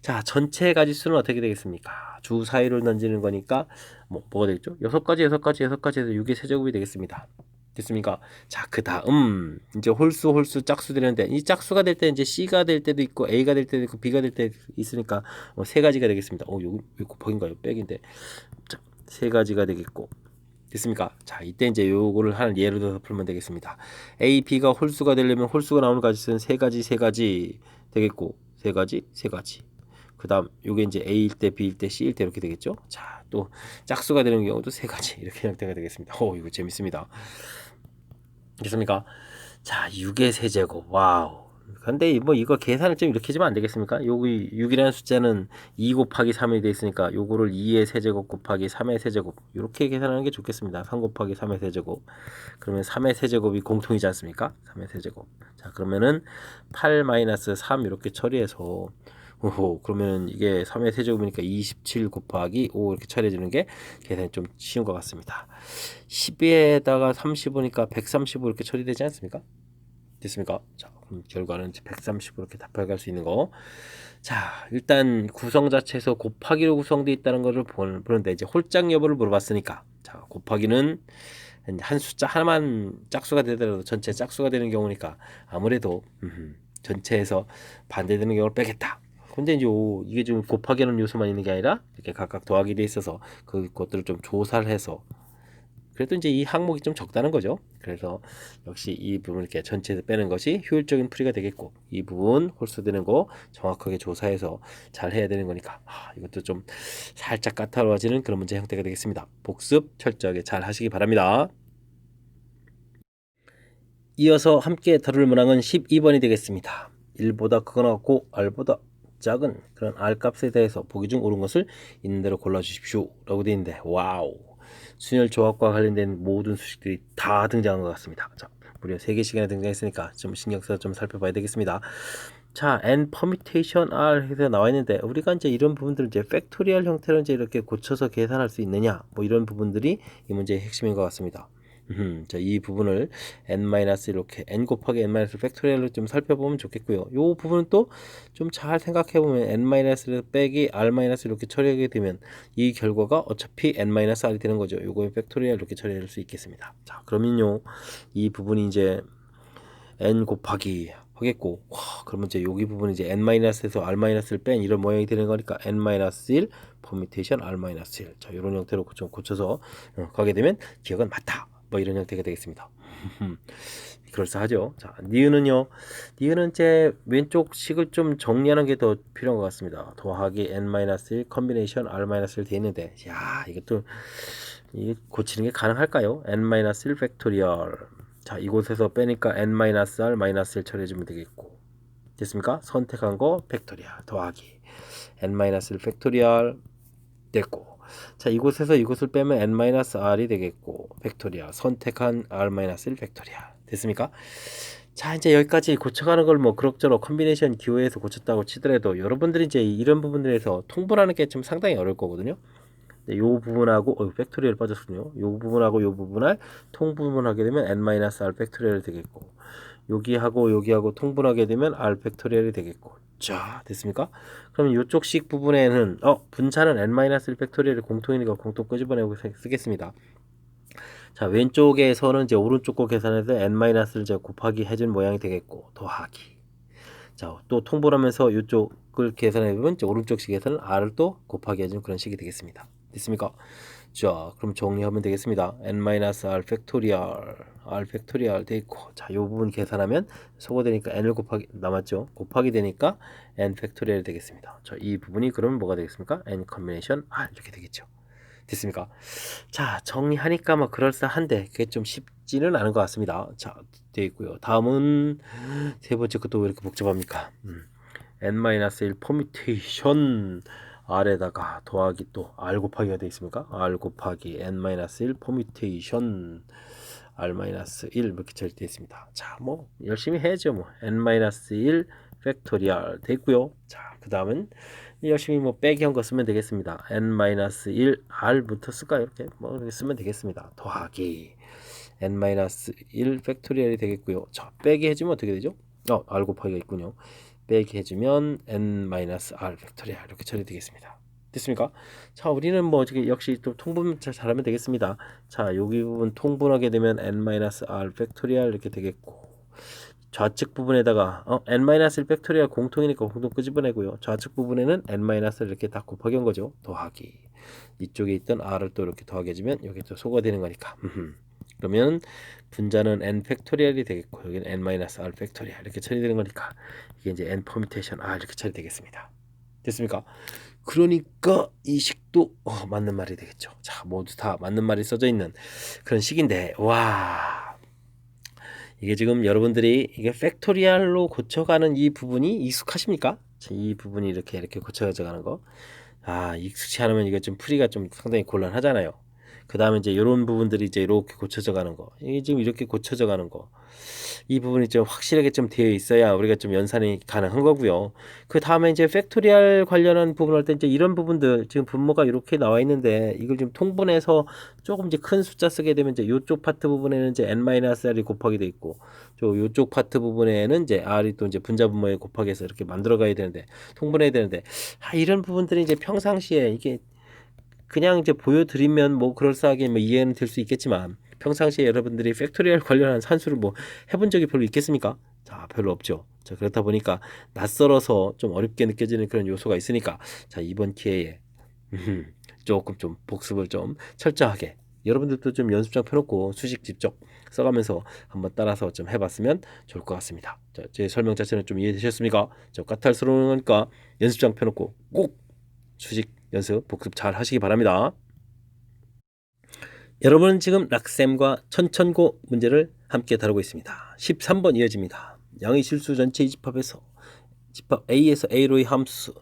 자, 전체 가지수는 어떻게 되겠습니까? 주 사이를 던지는 거니까 뭐가 되겠죠? 6가지 해서 6의 세제곱이 되겠습니다. 됐습니까? 자, 그 다음 이제 홀수 짝수 되는데 이 짝수가 될 때 이제 C가 될 때도 있고 A가 될 때도 있고 B가 될 때도 있으니까 세 가지가 되겠습니다. 요거 곱하기인가요? 백인데 자, 세 가지가 되겠고 됐습니까? 자, 이때 이제 요거를 하는 예를 들어서 풀면 되겠습니다. A, B가 홀수가 되려면 홀수가 나오는 가지수는 세 가지 되겠고 세 가지. 그 다음 요게 이제 A일 때 B일 때 C일 때 이렇게 되겠죠. 자, 또 짝수가 되는 경우도 세 가지 이렇게 형태가 되겠습니다. 이거 재밌습니다. 됐습니까? 자, 6의 세제곱. 와우. 근데 이거 계산을 좀 이렇게 해주면 안 되겠습니까? 여기 6이라는 숫자는 2 곱하기 3이 돼 있으니까 요거를 2의 세제곱 곱하기 3의 세제곱 이렇게 계산하는 게 좋겠습니다. 3 곱하기 3의 세제곱. 그러면 3의 세제곱이 공통이지 않습니까? 3의 세제곱. 자, 그러면은 8 마이너스 3 이렇게 처리해서 그러면 이게 3의 세제곱이니까 27 곱하기 5 이렇게 처리해주는 게 계산이 좀 쉬운 것 같습니다. 10에다가 35니까 135 이렇게 처리되지 않습니까? 됐습니까? 자, 그럼 결과는 135 이렇게 답할 수 있는 거. 자, 일단 구성 자체에서 곱하기로 구성되어 있다는 것을 보는데 이제 홀짝 여부를 물어봤으니까 자, 곱하기는 한 숫자 하나만 짝수가 되더라도 전체 짝수가 되는 경우니까 아무래도 전체에서 반대되는 경우를 빼겠다. 근데 이제 이게 좀 곱하기라는 요소만 있는 게 아니라 이렇게 각각 더하기 돼 있어서 그것들을 좀 조사를 해서 그래도 이제 이 항목이 좀 적다는 거죠. 그래서 역시 이 부분을 이렇게 전체에서 빼는 것이 효율적인 풀이가 되겠고 이 부분 홀수되는 거 정확하게 조사해서 잘 해야 되는 거니까 이것도 좀 살짝 까다로워지는 그런 문제 형태가 되겠습니다. 복습 철저하게 잘 하시기 바랍니다. 이어서 함께 다룰 문항은 12번이 되겠습니다. 1보다 크거나 같고 R보다 작은 그런 R 값에 대해서 보기 중 옳은 것을 있는 대로 골라주십시오 라고 되어 있는데 와우, 순열 조합과 관련된 모든 수식들이 다 등장한 것 같습니다. 자, 무려 3개씩이나 등장했으니까 좀 신경 써서 좀 살펴봐야 되겠습니다. 자, n permutation r 해서 나와 있는데 우리가 이제 이런 부분들을 이제 팩토리얼 형태로 이제 이렇게 고쳐서 계산할 수 있느냐 이런 부분들이 이 문제의 핵심인 것 같습니다. 자, 이 부분을 이렇게 n 곱하기 n 팩토리얼로 좀 살펴보면 좋겠고요. 이 부분은 또 좀 잘 생각해 보면 n 빼기 r 이렇게 처리하게 되면 이 결과가 어차피 n-r이 되는 거죠. 요거에 팩토리얼 이렇게 처리할 수 있겠습니다. 자, 그러면요 이 부분이 이제 n 곱하기 하겠고 그러면 이제 여기 부분이 이제 n-에서 r-를 뺀 이런 모양이 되는 거니까 n-1 퍼뮤테이션 r-1 자, 이런 형태로 좀 고쳐서 가게 되면 기억은 맞다 이런 형태가 되겠습니다. 그럴싸하죠. 자, 니은은요. 니은은 제 왼쪽 식을 좀 정리하는 게 더 필요한 것 같습니다. 더하기 n-1 컨비네이션 r-1 되어 있는데 야, 이것도 고치는 게 가능할까요? n-1 팩토리얼. 자, 이곳에서 빼니까 n-r -1 처리해주면 되겠고 됐습니까? 선택한 거 팩토리얼 더하기 n-1 팩토리얼 됐고 자, 이곳에서 이곳을 빼면 n-r이 되겠고 팩토리얼 선택한 r-1 팩토리얼 됐습니까? 자, 이제 여기까지 고쳐가는 걸 그럭저럭 컨비네이션 기호에서 고쳤다고 치더라도 여러분들이 이제 이런 부분들에서 통분하는 게 좀 상당히 어려울 거거든요. 네, 요 부분하고 팩토리얼 빠졌군요. 요 부분하고 요 부분을 통분하게 되면 n-r 팩토리얼이 되겠고 여기하고 통분하게 되면 r 팩토리얼이 되겠고 자, 됐습니까? 그러면 요쪽 식 부분에는 분차는 n-1 팩토리얼이 공통이니까 공통 끄집어내고 쓰겠습니다. 자, 왼쪽에서는 이제 오른쪽 거 계산해서 n-를 이제 곱하기 해준 모양이 되겠고 더하기 자, 또 통분하면서 이쪽을 계산해보면 오른쪽 식에서는 r을 또 곱하기 해준 그런 식이 되겠습니다. 됐습니까? 자, 그럼 정리하면 되겠습니다. n-r 팩토리얼 돼 있고, 자, 요 부분 계산하면 소거되니까 n을 곱하기 남았죠. 곱하기 되니까 n 팩토리얼이 되겠습니다. 자, 이 부분이 그러면 뭐가 되겠습니까? n 컨비네이션 r 이렇게 되겠죠. 됐습니까? 자, 정리하니까 뭐 그럴싸한데 그게 좀 쉽지는 않은 것 같습니다. 자, 되어 있고요. 다음은 세 번째 것도 왜 이렇게 복잡합니까? n-1 퍼뮤테이션 r에다가 더하기 또 r 곱하기가 되어 있습니까? r 곱하기 n-1 퍼뮤테이션 r-1 이렇게 처리되어 있습니다. 자, 뭐 열심히 해야죠. 뭐 n-1 팩토리얼 됐고요. 자, 그 다음은 열심히 뭐 빼기 한 거 쓰면 되겠습니다. n-1 r부터 쓸까요? 이렇게 뭐 이렇게 쓰면 되겠습니다. 더하기 n-1 팩토리얼이 되겠고요. 자, 빼기 해주면 어떻게 되죠? r 곱하기가 있군요. 빼기 해주면 n-r 팩토리얼 이렇게 처리되겠습니다. 됐습니까? 자, 우리는 뭐 역시 또 통분 잘하면 되겠습니다. 자, 여기 부분 통분하게 되면 n-r 팩토리얼 이렇게 되겠고, 좌측 부분에다가 n-1 팩토리얼 공통이니까 공통 끄집어내고요. 좌측 부분에는 n-를 이렇게 다 곱하기 한 거죠. 더하기. 이쪽에 있던 r을 또 이렇게 더하게 해주면 여기 또 소가 되는 거니까. 그러면 분자는 n 팩토리얼이 되겠고, 여기는 n-r 팩토리얼 이렇게 처리되는 거니까 이게 이제 n 퍼뮤테이션 r 이렇게 처리되겠습니다. 됐습니까? 그러니까 이 식도 맞는 말이 되겠죠. 자, 모두 다 맞는 말이 써져 있는 그런 식인데, 와, 이게 지금 여러분들이 이게 팩토리얼로 고쳐가는 이 부분이 익숙하십니까? 이 부분이 이렇게 고쳐가는 거. 익숙치 않으면 이게 좀 풀이가 좀 상당히 곤란하잖아요. 그 다음에 이제 이런 부분들이 이제 이렇게 고쳐져 가는 거. 이게 지금 이렇게 고쳐져 가는 거. 이 부분이 좀 확실하게 좀 되어 있어야 우리가 좀 연산이 가능한 거고요. 그 다음에 이제 팩토리얼 관련한 부분 할 때 이제 이런 부분들 지금 분모가 이렇게 나와 있는데 이걸 좀 통분해서 조금 이제 큰 숫자 쓰게 되면 이제 이쪽 파트 부분에는 이제 n-r이 곱하기 돼 있고, 이쪽 파트 부분에는 이제 r이 또 이제 분자 분모에 곱하기해서 이렇게 만들어 가야 되는데, 통분해야 되는데, 이런 부분들이 이제 평상시에 이게 그냥 이제 보여드리면 뭐 그럴싸하게 뭐 이해는 될 수 있겠지만, 평상시에 여러분들이 팩토리얼 관련한 산수를 뭐 해본 적이 별로 있겠습니까? 자, 별로 없죠. 자, 그렇다 보니까 낯설어서 좀 어렵게 느껴지는 그런 요소가 있으니까, 자, 이번 기회에 조금 좀 복습을 좀 철저하게, 여러분들도 좀 연습장 펴놓고 수식 직접 써가면서 한번 따라서 좀 해봤으면 좋을 것 같습니다. 자, 제 설명 자체는 좀 이해되셨습니까? 저 까탈스러우니까 연습장 펴놓고 꼭 수식 연습 복습 잘 하시기 바랍니다. 여러분은 지금 락셈과 천천고 문제를 함께 다루고 있습니다. 13번 이어집니다. 양의 실수 전체 집합에서 집합 A에서 A로의 함수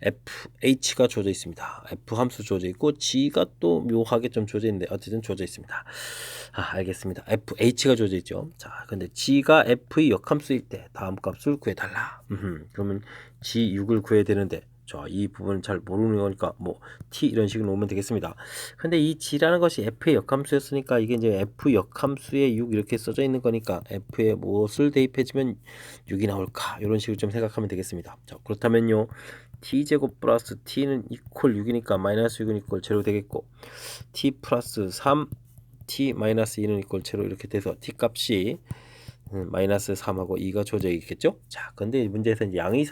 FH가 주어져 있습니다. F 함수 주어져 있고 G가 또 묘하게 좀 주어져 있는데 어쨌든 주어져 있습니다. 알겠습니다. FH가 주어져 있죠. 자, 근데 G가 F의 역함수일 때 다음 값을 구해달라. 그러면 G6을 구해야 되는데, 자, 이 부분은 잘 모르는 거니까 뭐 T 이런 식으로 놓으면 되겠습니다. 근데 이 G라는 것이 F의 역함수였으니까 이게 이제 F 역함수에 6 이렇게 써져 있는 거니까 F에 무엇을 대입해주면 6이 나올까, 이런 식으로 좀 생각하면 되겠습니다. 자, 그렇다면요, T제곱 플러스 T는 이퀄 6이니까 마이너스 6은 이퀄 제로 되겠고, T 플러스 3 T 마이너스 2는 이퀄 제로 이렇게 돼서 T 값이 마이너스 3하고 2가 주어져 있겠죠. 자, 근데 문제에서 이제 양의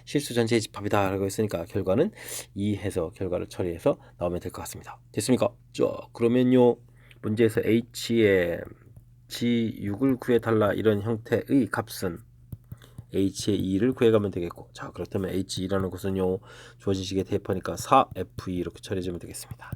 실수 전체의 집합이다 라고 했으니까 결과는 2 해서 결과를 처리해서 나오면 될 것 같습니다. 됐습니까? 자, 그러면요, 문제에서 H의 G6을 구해달라 이런 형태의 값은 H의 2를 구해가면 되겠고, 자, 그렇다면 H2라는 것은요, 주어진 식에 대입하니까 4F2 이렇게 처리해주면 되겠습니다.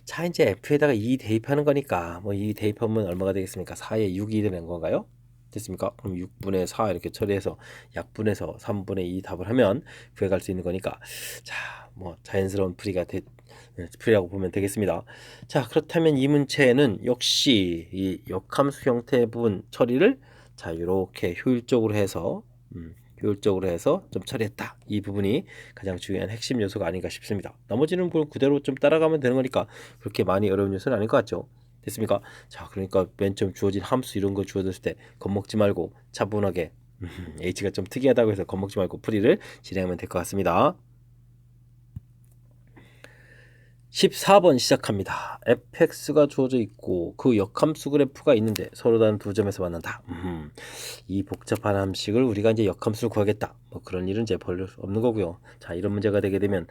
자, 이제 F에다가 2 대입하는 거니까 뭐 2 대입하면 얼마가 되겠습니까? 4에 6이 되는 건가요? 됐습니까? 그럼 6분의 4 이렇게 처리해서 약분해서 3분의 2 답을 하면 구해갈 수 있는 거니까, 자, 뭐 자연스러운 풀이라고 보면 되겠습니다. 자, 그렇다면 이 문제는 역시 이 역함수 형태의 부분 처리를 자, 이렇게 효율적으로 해서 좀 처리했다. 이 부분이 가장 중요한 핵심 요소가 아닌가 싶습니다. 나머지는 뭐 그대로 좀 따라가면 되는 거니까 그렇게 많이 어려운 요소는 아닐 것 같죠. 됐습니까? 자, 그러니까 맨 처음 주어진 함수 이런 거 주어졌을 때 겁먹지 말고 차분하게 H가 좀 특이하다고 해서 겁먹지 말고 풀이를 진행하면 될 것 같습니다. 14번 시작합니다. fx가 주어져 있고 그 역함수 그래프가 있는데 서로 다른 두 점에서 만난다. 이 복잡한 함식을 우리가 이제 역함수를 구하겠다. 뭐 그런 일은 이제 별 없는 거고요. 자, 이런 문제가 되게 되면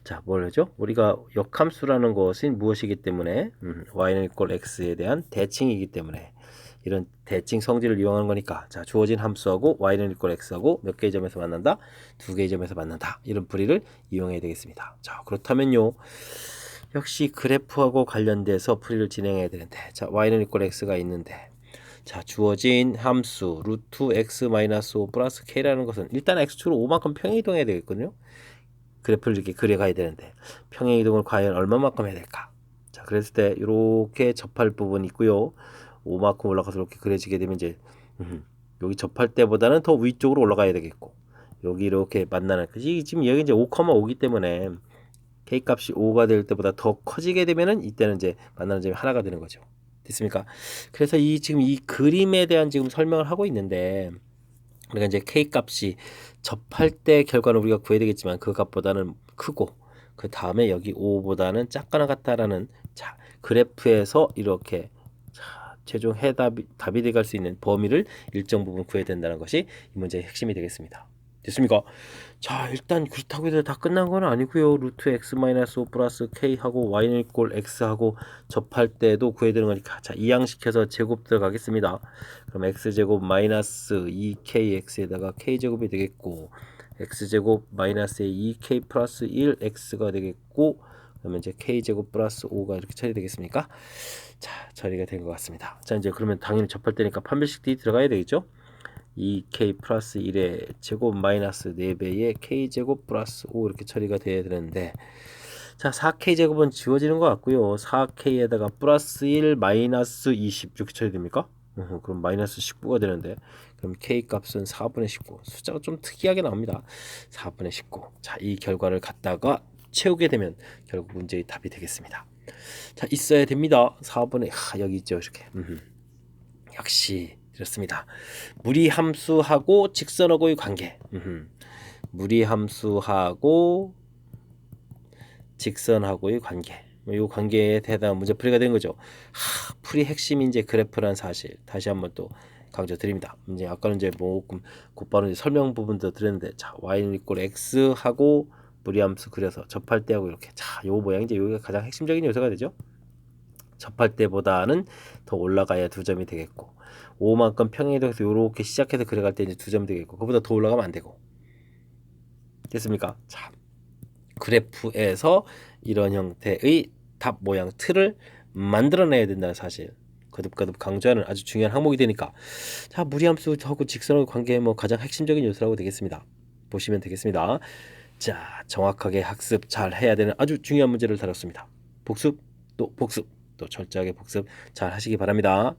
자, 뭘 하죠? 우리가 역함수라는 것은 무엇이기 때문에 y는 이꼴 x에 대한 대칭이기 때문에 이런 대칭 성질을 이용하는 거니까 자, 주어진 함수하고 y는 이꼴 x하고 몇 개의 점에서 만난다? 두 개의 점에서 만난다. 이런 풀이를 이용해야 되겠습니다. 자, 그렇다면요. 역시 그래프하고 관련돼서 풀이를 진행해야 되는데 자, y는 이꼴 x가 있는데 자, 주어진 함수 루트 x 마이너스 5 플러스 k라는 것은 일단 x축으로 5만큼 평행이동해야 되겠거든요. 그래프를 이렇게 그려가야 되는데 평행이동을 과연 얼마만큼 해야 될까? 자, 그랬을 때 이렇게 접할 부분이 있고요. 5만큼 올라가서 이렇게 그려지게 되면 이제 여기 접할 때보다는 더 위쪽으로 올라가야 되겠고 여기 이렇게 만나는 지금 여기 이제 5,5기 때문에 k 값이 5가 될 때보다 더 커지게 되면은 이때는 이제 만나는 점이 하나가 되는 거죠. 됐습니까? 그래서 이 지금 이 그림에 대한 지금 설명을 하고 있는데 우리가 이제 k 값이 접할 때 결과는 우리가 구해야 되겠지만 그 값보다는 크고 그 다음에 여기 5보다는 작거나 같다라는 자, 그래프에서 이렇게 자, 최종 답이 돼갈 수 있는 범위를 일정 부분 구해야 된다는 것이 이 문제의 핵심이 되겠습니다. 됐습니까? 자, 일단 그렇다고 해서 다 끝난 건 아니고요. 루트 x 마이너스 5 플러스 k하고 y는 이꼴 x하고 접할 때도 구해야 되는 거니까 자, 이항시켜서 제곱 들어가겠습니다. 그럼 x제곱 마이너스 2kx에다가 k제곱이 되겠고 x제곱 마이너스 2k 플러스 1x가 되겠고 그러면 이제 k제곱 플러스 5가 이렇게 처리되겠습니까? 자, 처리가 된 것 같습니다. 자, 이제 그러면 당연히 접할 때니까 판별식 D 들어가야 되겠죠? 2k 플러스 1의 제곱 마이너스 4배의 k제곱 플러스 5 이렇게 처리가 돼야 되는데 자, 4k제곱은 지워지는 것 같고요. 4k에다가 플러스 1 마이너스 20 이렇게 처리됩니까? 그럼 마이너스 19가 되는데 그럼 k값은 4분의 19 숫자가 좀 특이하게 나옵니다. 4분의 19 자, 이 결과를 갖다가 채우게 되면 결국 문제의 답이 되겠습니다. 자, 있어야 됩니다. 4분의 여기 있죠 이렇게 역시 이렇습니다. 무리함수하고 직선하고의 관계. 무리함수하고 직선하고의 관계. 이 관계에 대한 문제풀이가 된 거죠. 풀이 핵심 이제 그래프란 사실 다시 한번 또 강조드립니다. 이제 아까는 이제 조금 곧바로 이제 설명 부분도 드렸는데 자, y는 이꼴 x 하고 무리함수 그려서 접할 때하고 이렇게 자, 요 모양 이제 여기가 가장 핵심적인 요소가 되죠. 접할 때보다는 더 올라가야 두 점이 되겠고 5만큼 평행이동해서 이렇게 시작해서 그려갈 때 이제 두 점 되겠고 그보다 더 올라가면 안 되고 됐습니까? 자, 그래프에서 이런 형태의 답 모양 틀을 만들어내야 된다는 사실 거듭거듭 강조하는 아주 중요한 항목이 되니까 자, 무리함수하고 직선의 관계의 뭐 가장 핵심적인 요소라고 되겠습니다. 보시면 되겠습니다. 자, 정확하게 학습 잘 해야 되는 아주 중요한 문제를 다뤘습니다. 복습 또 복습 또 철저하게 복습 잘 하시기 바랍니다.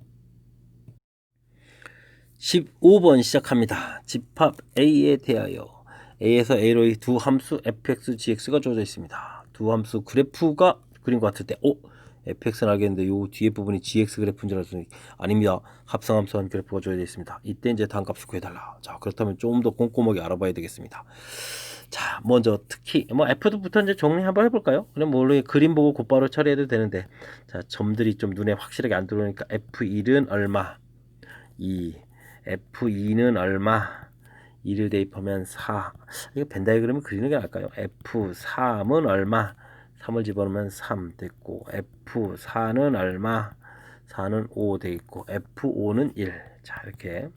15번 시작합니다. 집합 A에 대하여 A에서 A로의 두 함수 fx, gx가 주어져 있습니다. 두 함수 그래프가 그린 것 같을 때 fx는 알겠는데 요 뒤에 부분이 gx 그래프인 줄 알았더니 아닙니다. 합성함수한 그래프가 주어져 있습니다. 이때 이제 단값을 구해달라. 자, 그렇다면 좀 더 꼼꼼하게 알아봐야 되겠습니다. 자, 먼저 특히 뭐 F부터 이제 정리 한번 해볼까요? 그냥 뭐 원래 그림 보고 곧바로 처리해도 되는데 자, 점들이 좀 눈에 확실하게 안 들어오니까 F1은 얼마 2 F2는 얼마 2를 대입하면 4 이거 벤 다이그램을 그리는 게 나을까요? F3은 얼마 3을 집어넣으면 3 됐고 F4는 얼마 4는 5 되겠고 F5는 1 자, 이렇게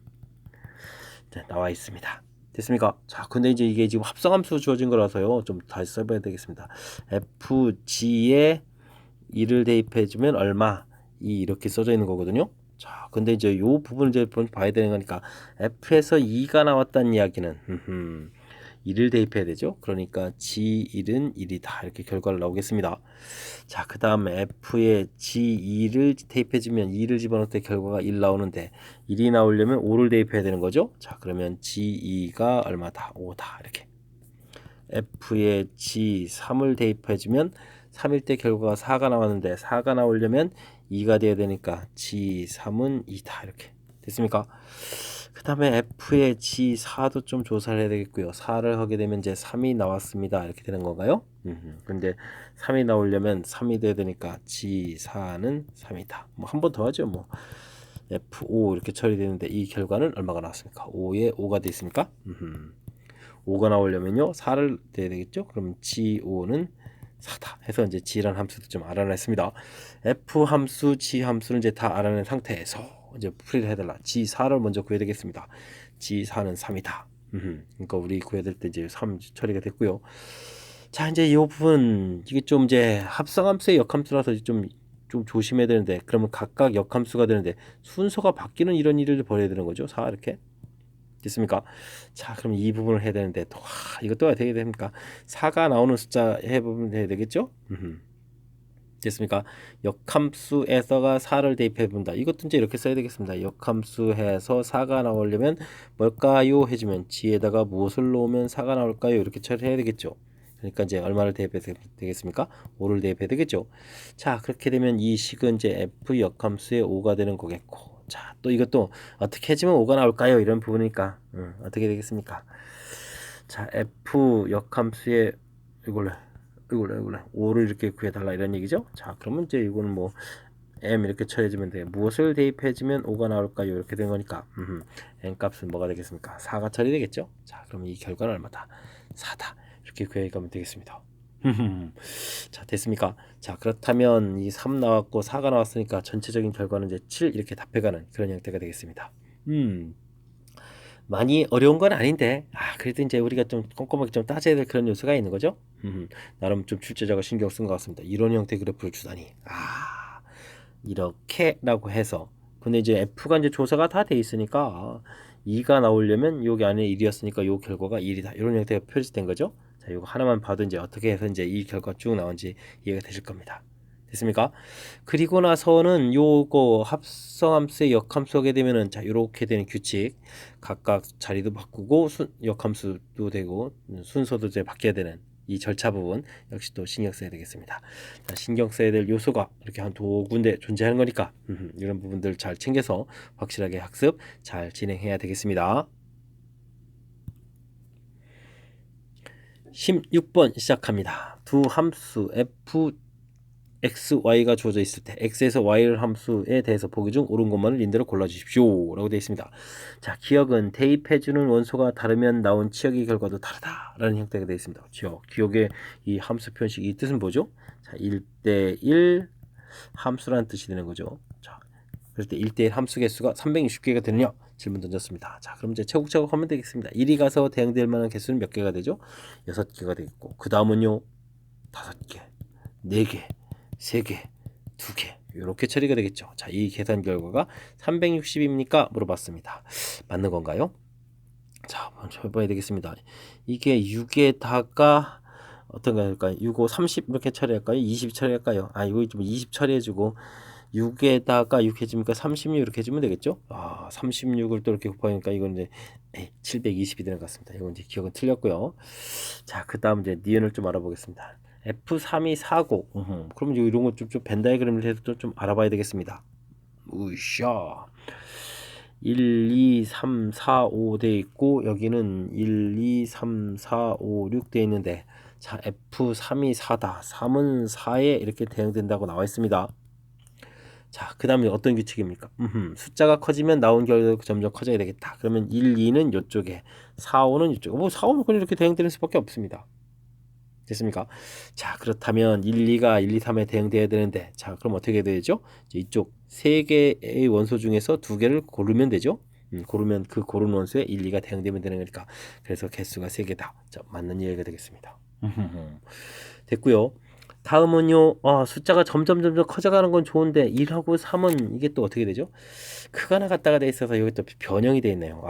나와 있습니다. 됐습니까? 자, 근데 이제 이게 지금 합성함수 주어진 거라서요. 좀 다시 써봐야 되겠습니다. FG에 2를 대입해주면 얼마? 2 이렇게 써져 있는 거거든요. 자, 근데 이제 요 부분을 이제 봐야 되는 거니까 F에서 2가 나왔다는 이야기는 2를 대입해야 되죠. 그러니까 G1은 1이다. 이렇게 결과를 나오겠습니다. 자, 그 다음에 F에 G2를 대입해주면 2를 집어넣을 때 결과가 1 나오는데 1이 나오려면 5를 대입해야 되는 거죠. 자, 그러면 G2가 얼마다? 5다. 이렇게. F에 G3을 대입해주면 3일 때 결과가 4가 나왔는데 4가 나오려면 2가 돼야 되니까 G3은 2다. 이렇게. 됐습니까? 그 다음에 F의 G4도 좀 조사를 해야 되겠고요. 4를 하게 되면 이제 3이 나왔습니다. 이렇게 되는 건가요? 근데 3이 나오려면 3이 돼야 되니까 G4는 3이다. 뭐 한 번 더 하죠. 뭐 F5 이렇게 처리되는데 이 결과는 얼마가 나왔습니까? 5에 5가 돼 있습니까? 5가 나오려면요 4를 돼야 되겠죠. 그럼 G5는 4다 해서 이제 G라는 함수도 좀 알아냈습니다. F 함수, G 함수는 이제 다 알아낸 상태에서 이제 풀이를 해달라. G4를 먼저 구해야 되겠습니다. G4는 3이다. 그러니까 우리 구해야 될 때 이제 3 처리가 됐고요. 자, 이제 이 부분 이게 좀 이제 합성함수의 역함수라서 좀 조심해야 되는데, 그러면 각각 역함수가 되는데 순서가 바뀌는 이런 일을 벌여야 되는 거죠. 4 이렇게 됐습니까? 자, 그럼 이 부분을 해야 되는데 또 이것도 어떻게 됩니까? 4가 나오는 숫자 해보면 해야 되겠죠? 됐습니까? 역함수에서가 4를 대입해 본다. 이것도 이제 이렇게 써야 되겠습니다. 역함수에서 4가 나오려면 뭘까요? 해주면 G에다가 무엇을 놓으면 4가 나올까요? 이렇게 처리해야 되겠죠. 그러니까 이제 얼마를 대입해야 되겠습니까? 5를 대입해야 되겠죠. 자, 그렇게 되면 이 식은 이제 F 역함수의 5가 되는 거겠고, 자, 또 이것도 어떻게 해주면 5가 나올까요? 이런 부분이니까 어떻게 되겠습니까? 자, F 역함수의 이걸로 5를 이렇게 구해달라 이런 얘기죠. 자, 그러면 이제 이거는 뭐 m 이렇게 처리해주면 돼요. 무엇을 대입해주면 5가 나올까요? 이렇게 된 거니까 n 값은 뭐가 되겠습니까? 4가 처리되겠죠. 자, 그러면 이 결과는 얼마다? 4다. 이렇게 구해가면 되겠습니다. 자, 됐습니까? 자, 그렇다면 이 3 나왔고 4가 나왔으니까 전체적인 결과는 이제 7 이렇게 답해가는 그런 형태가 되겠습니다. 많이 어려운 건 아닌데, 그래도 이제 우리가 좀 꼼꼼하게 좀 따져야 될 그런 요소가 있는 거죠. 나름 좀 출제자가 신경 쓴 것 같습니다. 이런 형태 그래프를 주다니. 이렇게라고 해서. 근데 이제 F가 이제 조사가 다 돼 있으니까 2가 나오려면 여기 안에 1이었으니까 요 결과가 1이다. 이런 형태가 표시된 거죠. 자, 이거 하나만 봐도 이제 어떻게 해서 이제 이 결과 쭉 나온지 이해가 되실 겁니다. 됐습니까? 그리고 나서는 요거 합성함수의 역함수 하게 되면은 자, 요렇게 되는 규칙, 각각 자리도 바꾸고 역함수도 되고 순서도 이제 바뀌어야 되는 이 절차 부분 역시 또 신경 써야 되겠습니다. 자, 신경 써야 될 요소가 이렇게 한 두 군데 존재하는 거니까 이런 부분들 잘 챙겨서 확실하게 학습 잘 진행해야 되겠습니다. 16번 시작합니다. 두 함수 f x, y가 주어져 있을 때 x에서 y를 함수에 대해서 보기 중 옳은 것만을 인대로 골라주십시오 라고 되어 있습니다. 자, 기억은 대입해주는 원소가 다르면 나온 치역의 결과도 다르다라는 형태가 되어 있습니다. 기억의 이 함수 표현식 이 뜻은 뭐죠? 자, 1대1 함수라는 뜻이 되는 거죠. 자, 그럴 때 1대1 함수 개수가 360개가 되느냐? 질문 던졌습니다. 자, 그럼 이제 차곡차곡 하면 되겠습니다. 1이 가서 대응될 만한 개수는 몇 개가 되죠? 6개가 되겠고, 그 다음은요 5개, 4개, 3개, 2개 이렇게 처리가 되겠죠. 자, 이 계산 결과가 360입니까? 물어봤습니다. 맞는 건가요? 자, 먼저 해봐야 되겠습니다. 이게 6에다가 어떤 거 할까요? 6, 5, 30 이렇게 처리할까요? 20 처리할까요? 이거 좀 20 처리해주고 6에다가 6 해주니까 36 이렇게 해주면 되겠죠? 36을 또 이렇게 곱하니까 이건 이제 720이 되는 것 같습니다. 이건 이제 기억은 틀렸고요. 자, 그 다음 이제 니은을 좀 알아보겠습니다. F3240. 그럼 이런 거 좀 벤 다이그램을 해서 좀 알아봐야 되겠습니다. 으쌰. 1, 2, 3, 4, 5 돼 있고 여기는 1, 2, 3, 4, 5, 6 돼 있는데 자, F3이 4다. 3은 4에 이렇게 대응된다고 나와 있습니다. 자, 그 다음에 어떤 규칙입니까? 숫자가 커지면 나온 결과도 점점 커져야 되겠다. 그러면 1, 2는 이쪽에 4, 5는 이쪽에 4, 5는 그냥 이렇게 대응되는 수밖에 없습니다. 됐습니까? 자, 그렇다면 1, 2가 1, 2, 3에 대응돼야 되는데 자, 그럼 어떻게 되죠? 이쪽 3개의 원소 중에서 2개를 고르면 되죠? 고르면 그 고른 원소에 1, 2가 대응되면 되는 거니까 그래서 개수가 3개다. 자, 맞는 이해가 되겠습니다. 됐고요. 다음은요. 숫자가 점점 커져가는 건 좋은데 1하고 3은 이게 또 어떻게 되죠? 크거나 같다가 돼 있어서 여기 또 변형이 돼 있네요.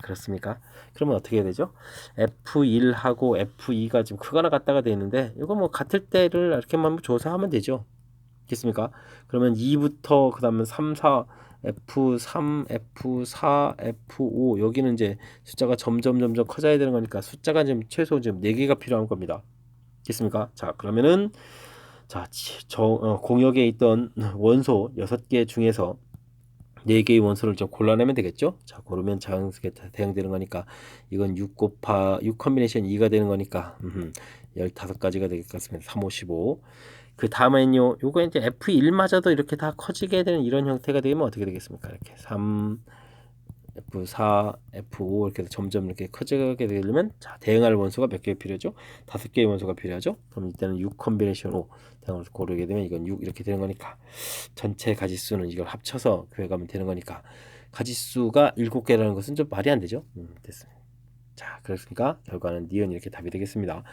그렇습니까? 그러면 어떻게 해야 되죠? F1하고 F2가 지금 크거나 같다가 돼 있는데 이거 뭐 같을 때를 이렇게만 조사하면 되죠. 됐습니까? 그러면 2부터 그 다음에 3, 4 F3, F4, F5 여기는 이제 숫자가 점점 커져야 되는 거니까 숫자가 지금 최소 지금 4개가 필요한 겁니다. 됐습니까? 자, 그러면은 자, 공역에 있던 원소 6개 중에서 4개의 원소를 좀 골라내면 되겠죠. 자, 고르면 자연스럽게 대응되는 거니까 이건 6 컨비네이션 2가 되는 거니까 15가지가 되겠습니다. 3, 5, 15. 그 다음엔요, 요거 이제 F1마저도 이렇게 다 커지게 되는 이런 형태가 되면 어떻게 되겠습니까? 이렇게 3, F4, F5 이렇게 해서 점점 이렇게 커지게 되려면, 자, 대응할 원소가 몇 개 필요하죠? 5개의 원소가 필요하죠? 그럼 이때는 6 컨비네이션 5 대응을 고르게 되면 이건 6 이렇게 되는 거니까 전체 가지수는 이걸 합쳐서 구해가면 되는 거니까 가지수가 7개라는 것은 좀 말이 안 되죠? 됐습니다. 자, 그렇습니까? 결과는 니은 이렇게 답이 되겠습니다.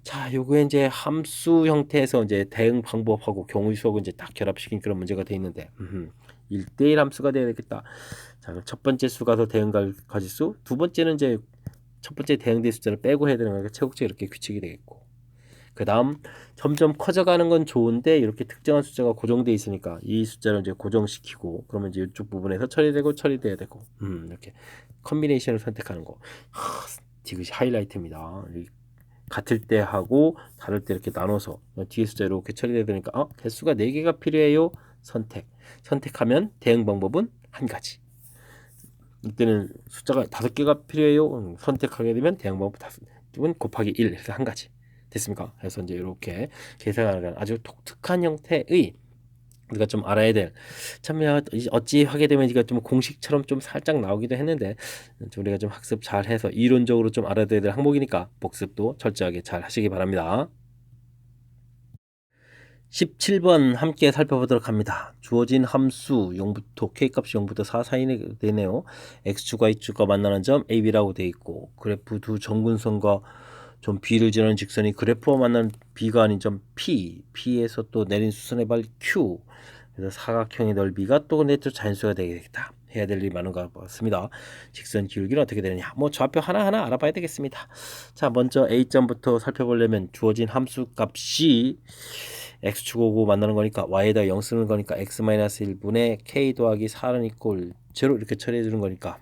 자, 요거에 이제 함수 형태에서 이제 대응 방법하고 경우 수하고 이제 딱 결합시킨 그런 문제가 돼 있는데, 1대1 함수가 돼야 되겠다. 자, 그럼 첫 번째 수가 더 대응 가지수, 두 번째는 이제 첫 번째 대응될 숫자를 빼고 해야 되는 거니까 최고치 이렇게 규칙이 되겠고, 그 다음 점점 커져가는 건 좋은데 이렇게 특정한 숫자가 고정돼 있으니까 이 숫자를 이제 고정시키고, 그러면 이제 이쪽 부분에서 처리되고 처리돼야 되고, 이렇게 컨비네이션을 선택하는 거. 이것이 하이라이트입니다. 같을 때 하고 다를 때 이렇게 나눠서 뒤에 숫자 이렇게 처리돼야 되니까 개수가 4개가 필요해요. 선택하면 대응 방법은 한 가지. 이때는 숫자가 5개가 필요해요. 선택하게 되면 대응 방법 5은 곱하기 1 해서 한 가지. 됐습니까? 그래서 이제 이렇게 계산하는 아주 독특한 형태의 우리가 좀 알아야 될, 참 어찌 하게 되면 이거 좀 공식처럼 좀 살짝 나오기도 했는데 우리가 좀 학습 잘 해서 이론적으로 좀 알아둬야 될 항목이니까 복습도 철저하게 잘 하시기 바랍니다. 17번 함께 살펴보도록 합니다. 주어진 함수 0부터 K값이 0부터 4 사이에 되네요. X축과 Y축과 만나는 점 AB라고 되어 있고, 그래프 두 정근선과 좀 B를 지나는 직선이 그래프와 만나는 B가 아닌 점 P에서 또 내린 수선의 발 Q, 그래서 사각형의 넓이가 또 근데 또 자연수가 되겠다. 해야 될 일이 많은 것 같습니다. 직선 기울기는 어떻게 되느냐, 뭐 좌표 하나하나 알아봐야 되겠습니다. 자, 먼저 A점부터 살펴보려면 주어진 함수 값이 X축 오고 만나는 거니까 Y에다 0 쓰는 거니까 X-1분의 K 더하기 4는 이꼴 0 이렇게 처리해 주는 거니까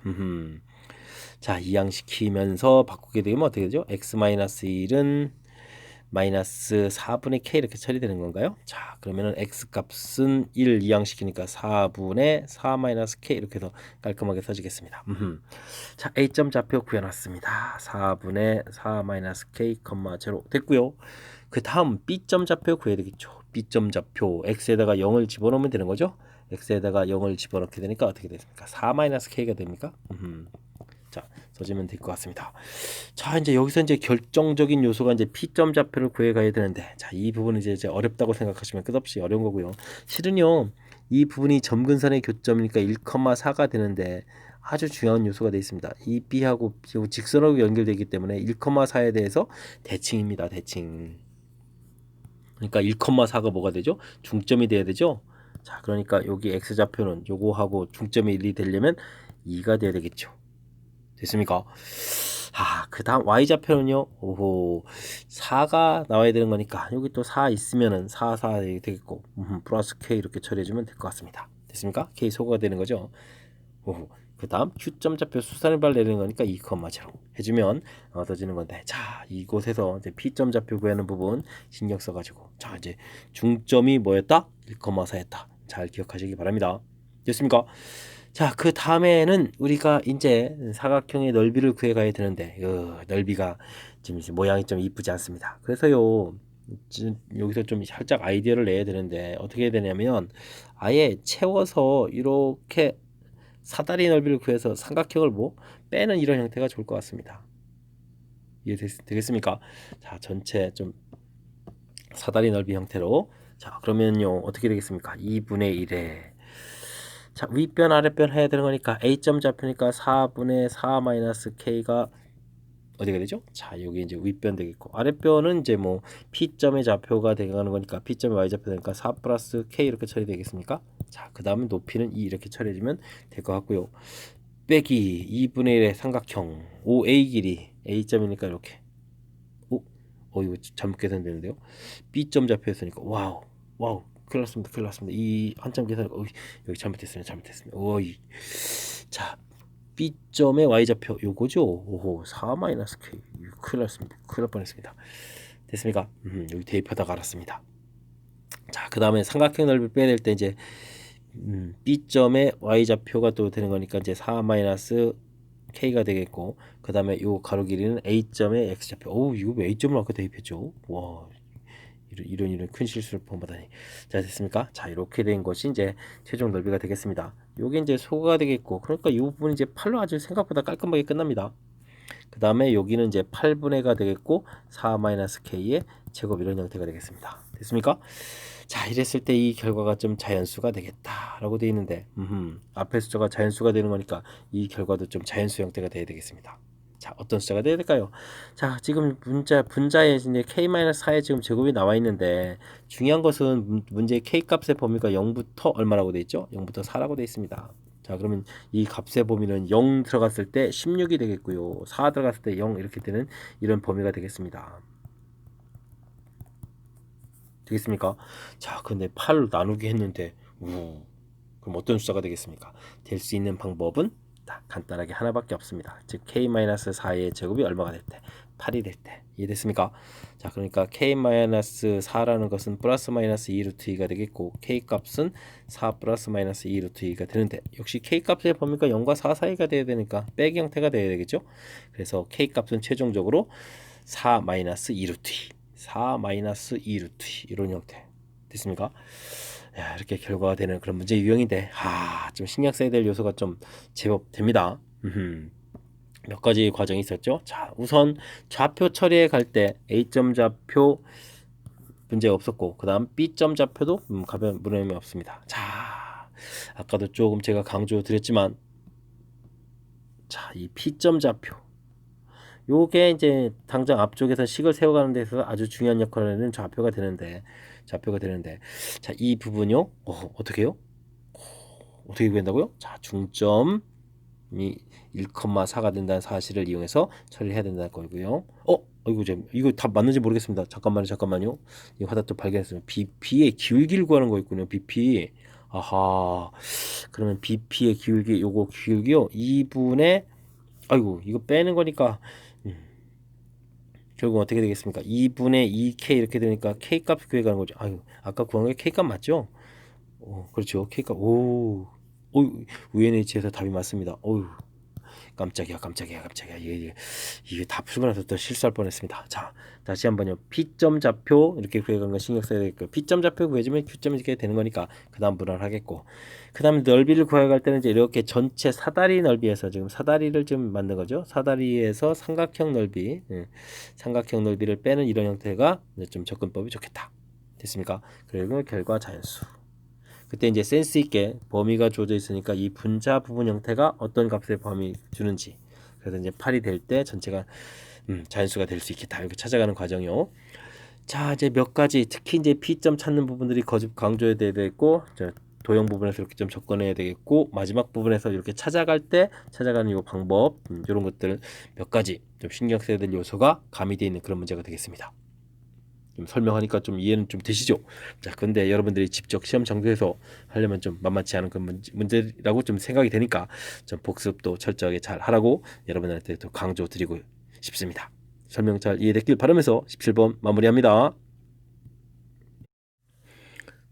자, 이항시키면서 바꾸게 되면 어떻게 되죠? X-1은 마이너스 4분의 K 이렇게 처리되는 건가요? 자, 그러면은 X값은 1 이항시키니까 4분의 4 마이너스 K 이렇게 해서 깔끔하게 써지겠습니다. 자, A점 좌표 구해놨습니다. 4분의 4 마이너스 K, 0 됐고요. 그 다음 B점 좌표 구해야 되겠죠. B점 좌표 X에다가 0을 집어넣으면 되는 거죠. X에다가 0을 집어넣게 되니까 어떻게 됐습니까? 4 마이너스 K가 됩니까? 자, 써주면 될 것 같습니다. 자, 이제 여기서 이제 결정적인 요소가 이제 P점 좌표를 구해가야 되는데, 자, 이 부분은 이제 어렵다고 생각하시면 끝없이 어려운 거고요. 실은요, 이 부분이 점근선의 교점이니까 1,4가 되는데 아주 중요한 요소가 되어 있습니다. 이 B하고 직선하고 연결되기 때문에 1,4에 대해서 대칭입니다. 대칭. 그러니까 1,4가 뭐가 되죠? 중점이 돼야 되죠? 자, 그러니까 여기 X좌표는 요거하고 중점이 1이 되려면 2가 돼야 되겠죠. 됐습니까? 그 다음 Y좌표는요, 4가 나와야 되는 거니까 여기 또 4 있으면은 4 되겠고, 플러스 K 이렇게 처리해주면 될 것 같습니다. 됐습니까? K 소거가 되는 거죠. 그 다음 Q점 좌표 수산을 내리는 거니까 2,0 해주면 얻어지는 건데, 자, 이곳에서 이제 P점 좌표 구하는 부분 신경 써가지고, 자, 이제 중점이 뭐였다? 1,4였다. 잘 기억하시기 바랍니다. 됐습니까? 자, 그 다음에는 우리가 이제 사각형의 넓이를 구해가야 되는데, 넓이가 지금 모양이 좀 이쁘지 않습니다. 그래서요, 여기서 좀 살짝 아이디어를 내야 되는데 어떻게 해야 되냐면, 아예 채워서 이렇게 사다리 넓이를 구해서 삼각형을 뭐 빼는 이런 형태가 좋을 것 같습니다. 이해되겠습니까? 자, 전체 좀 사다리 넓이 형태로. 자, 그러면요 어떻게 되겠습니까? 2분의 1에, 자, 윗변 아랫변 해야 되는 거니까 A점 좌표니까 4분의 4 마이너스 K가 어디가 되죠? 자, 여기 이제 윗변 되겠고, 아랫변은 이제 뭐 P점의 좌표가 되가는 거니까 P점의 Y좌표 되니까 4 플러스 K 이렇게 처리되겠습니까? 자, 그 다음에 높이는 2 이렇게 처리해주면 될 것 같고요. 빼기 2분의 1의 삼각형 5A 길이, A점이니까 이렇게, 이거 잘못 계산되는데요. B점 좌표였으니까 와우 큰일 났습니다. 이 한참 계산, 여기 잘못했습니다. 자, B점의 Y좌표 요거죠. 4 마이너스 K, 큰일 날 뻔했습니다. 됐습니까? 여기 대입하다가 알았습니다. 자, 그 다음에 삼각형 넓이를 빼야 될 때 이제 B점의 y좌표가 또 되는 거니까 이제 4 마이너스 k가 되겠고, 그 다음에 요 가로 길이는 a점의 x좌표. 오, 이거 왜 a점을 아까 대입했죠? 와, 이런 큰 실수를 범하다니. 자, 됐습니까? 자, 이렇게 된 것이 이제 최종 넓이가 되겠습니다. 요게 이제 소가 되겠고, 그러니까 이 부분이 이제 8로 아주 생각보다 깔끔하게 끝납니다. 그 다음에 여기는 이제 8분의가 되겠고 4-k의 제곱 이런 형태가 되겠습니다. 됐습니까? 자, 이랬을 때 이 결과가 좀 자연수가 되겠다라고 되어 있는데, 앞에 숫자가 자연수가 되는 거니까 이 결과도 좀 자연수 형태가 돼야 되겠습니다. 자, 어떤 숫자가 돼야 될까요? 자, 지금 분자에 이제 k-4의 지금 제곱이 나와 있는데, 중요한 것은 문제의 k 값의 범위가 0부터 얼마라고 되어 있죠? 0부터 4라고 되어 있습니다. 자, 그러면 이 값의 범위는 0 들어갔을 때 16이 되겠고요. 4 들어갔을 때 0 이렇게 되는 이런 범위가 되겠습니다. 되겠습니까? 자, 근데 8로 나누기 했는데, 그럼 어떤 숫자가 되겠습니까? 될 수 있는 방법은 간단하게 하나밖에 없습니다. 즉 k-4의 제곱이 얼마가 될 때? 8이 될 때. 이해됐습니까? 자, 그러니까 k-4라는 것은 플러스 마이너스 2루트 2가 되겠고, k 값은 4 플러스 마이너스 2루트 2가 되는데, 역시 k 값의 범위가 0과 4 사이가 돼야 되니까 빼기 형태가 돼야 되겠죠? 그래서 k 값은 최종적으로 4 마이너스 2루트 2, 4 마이너스 2루트 2 이런 형태. 됐습니까? 야, 이렇게 결과가 되는 그런 문제 유형인데, 좀 신경 써야 될 요소가 좀 제법 됩니다. 몇 가지 과정이 있었죠. 자, 우선 좌표 처리에 갈 때 A점 좌표 문제 없었고, 그 다음 B점 좌표도 가변 문제점이 없습니다. 자, 아까도 조금 제가 강조 드렸지만, 자, 이 P점 좌표, 요게 이제 당장 앞쪽에서 식을 세워가는 데 있어서 아주 중요한 역할을 하는 좌표가 되는데, 자, 이 부분요, 어떻게 해요? 어떻게 구한다고요? 자, 중점이 1,4가 된다는 사실을 이용해서 처리를 해야 된다는 거고요. 이거 답 맞는지 모르겠습니다. 잠깐만요. 이 화답도 발견했습니다. BP의 기울기를 구하는 거였군요. BP. 아하. 그러면 BP의 기울기, 요거 기울기요. 2분의, 이거 빼는 거니까, 결국 어떻게 되겠습니까? 2분의 2K 이렇게 되니까 K 값 구해가는 거죠. 아까 구한 게 K 값 맞죠? 그렇죠. K 값. UNH에서 답이 맞습니다. 깜짝이야. 이게 다 풀고 나서 또 실수할 뻔했습니다. 자, 다시 한번요. P점 좌표 이렇게 구해가는 거 신경 써야 되겠고, P점 좌표 구해주면 Q점이 이렇게 되는 거니까 그 다음 불안하겠고, 그 다음 넓이를 구해갈 때는 이제 이렇게 전체 사다리 넓이에서 지금 사다리를 좀 만든 거죠. 사다리에서 삼각형 넓이, 삼각형 넓이를 빼는 이런 형태가 좀 접근법이 좋겠다. 됐습니까? 그리고 결과 자연수. 그때 이제 센스 있게 범위가 주어져 있으니까 이 분자 부분 형태가 어떤 값의 범위 주는지, 그래서 이제 8이 될 때 전체가 자연수가 될 수 있겠다 이렇게 찾아가는 과정이요. 자, 이제 몇 가지 특히 이제 P점 찾는 부분들이 거듭 강조해야 되겠고, 도형 부분에서 이렇게 좀 접근해야 되겠고, 마지막 부분에서 이렇게 찾아갈 때 찾아가는 요 방법, 이런 것들 몇 가지 좀 신경 써야 될 요소가 가미되어 있는 그런 문제가 되겠습니다. 좀 설명하니까 좀 이해는 좀 되시죠? 자, 근데 여러분들이 직접 시험 장소에서 하려면 좀 만만치 않은 그런 문제라고 좀 생각이 되니까 좀 복습도 철저하게 잘 하라고 여러분한테 또 강조 드리고 싶습니다. 설명 잘 이해됐길 바라면서 17번 마무리합니다.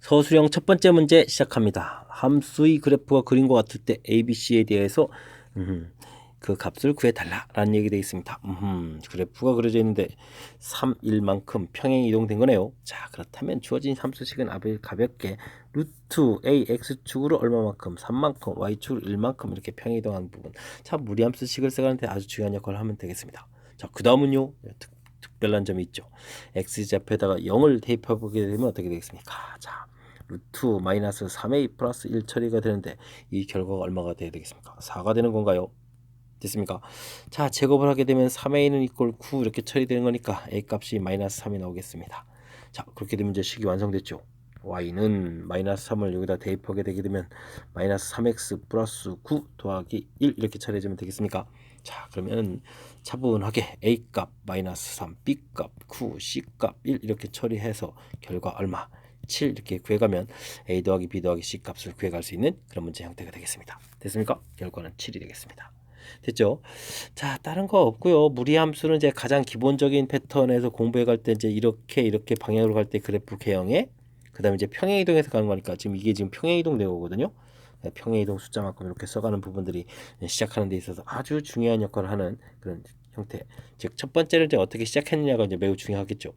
서술형 첫 번째 문제 시작합니다. 함수의 그래프가 그린 것 같을 때 ABC에 대해서 그 값을 구해달라 라는 얘기 되어 있습니다. 그래프가 그려져 있는데 3, 1만큼 평행 이동된 거네요. 자, 그렇다면 주어진 함수식은 가볍게 루트 a x축으로 얼마만큼, 3만큼, y축으로 1만큼 이렇게 평행 이동한 부분. 자, 무리함수식을 써가는데 아주 중요한 역할을 하면 되겠습니다. 자, 그 다음은요, 특별한 점이 있죠. x좌표에다가 0을 대입해보게 되면 어떻게 되겠습니까? 자, 루트 마이너스 3a 플러스 1 처리가 되는데 이 결과가 얼마가 돼야 되겠습니까? 4가 되는 건가요? 됐습니까? 자, 제곱을 하게 되면 3a는 이꼴 9 이렇게 처리되는 거니까 a 값이 마이너스 3이 나오겠습니다. 자, 그렇게 되면 이제 식이 완성됐죠. y는 마이너스 3을 여기다 대입하게 되게 되면 마이너스 3x 플러스 9 더하기 1 이렇게 처리해주면 되겠습니까? 자, 그러면 차분하게 a 값 마이너스 3, b 값 9, c 값 1 이렇게 처리해서 결과 얼마? 7 이렇게 구해가면 a 더하기 b 더하기 c 값을 구해갈 수 있는 그런 문제 형태가 되겠습니다. 됐습니까? 결과는 7이 되겠습니다. 됐죠? 자, 다른 거 없고요. 무리함수는 이제 가장 기본적인 패턴에서 공부해 갈 때 이제 이렇게 방향으로 갈 때 그래프 개형에, 그 다음에 이제 평행이동해서 가는 거니까 지금 이게 지금 평행이동 내거거든요. 평행이동 숫자만큼 이렇게 써가는 부분들이 시작하는 데 있어서 아주 중요한 역할을 하는 그런 형태. 즉 첫 번째를 이제 어떻게 시작했느냐가 이제 매우 중요하겠죠.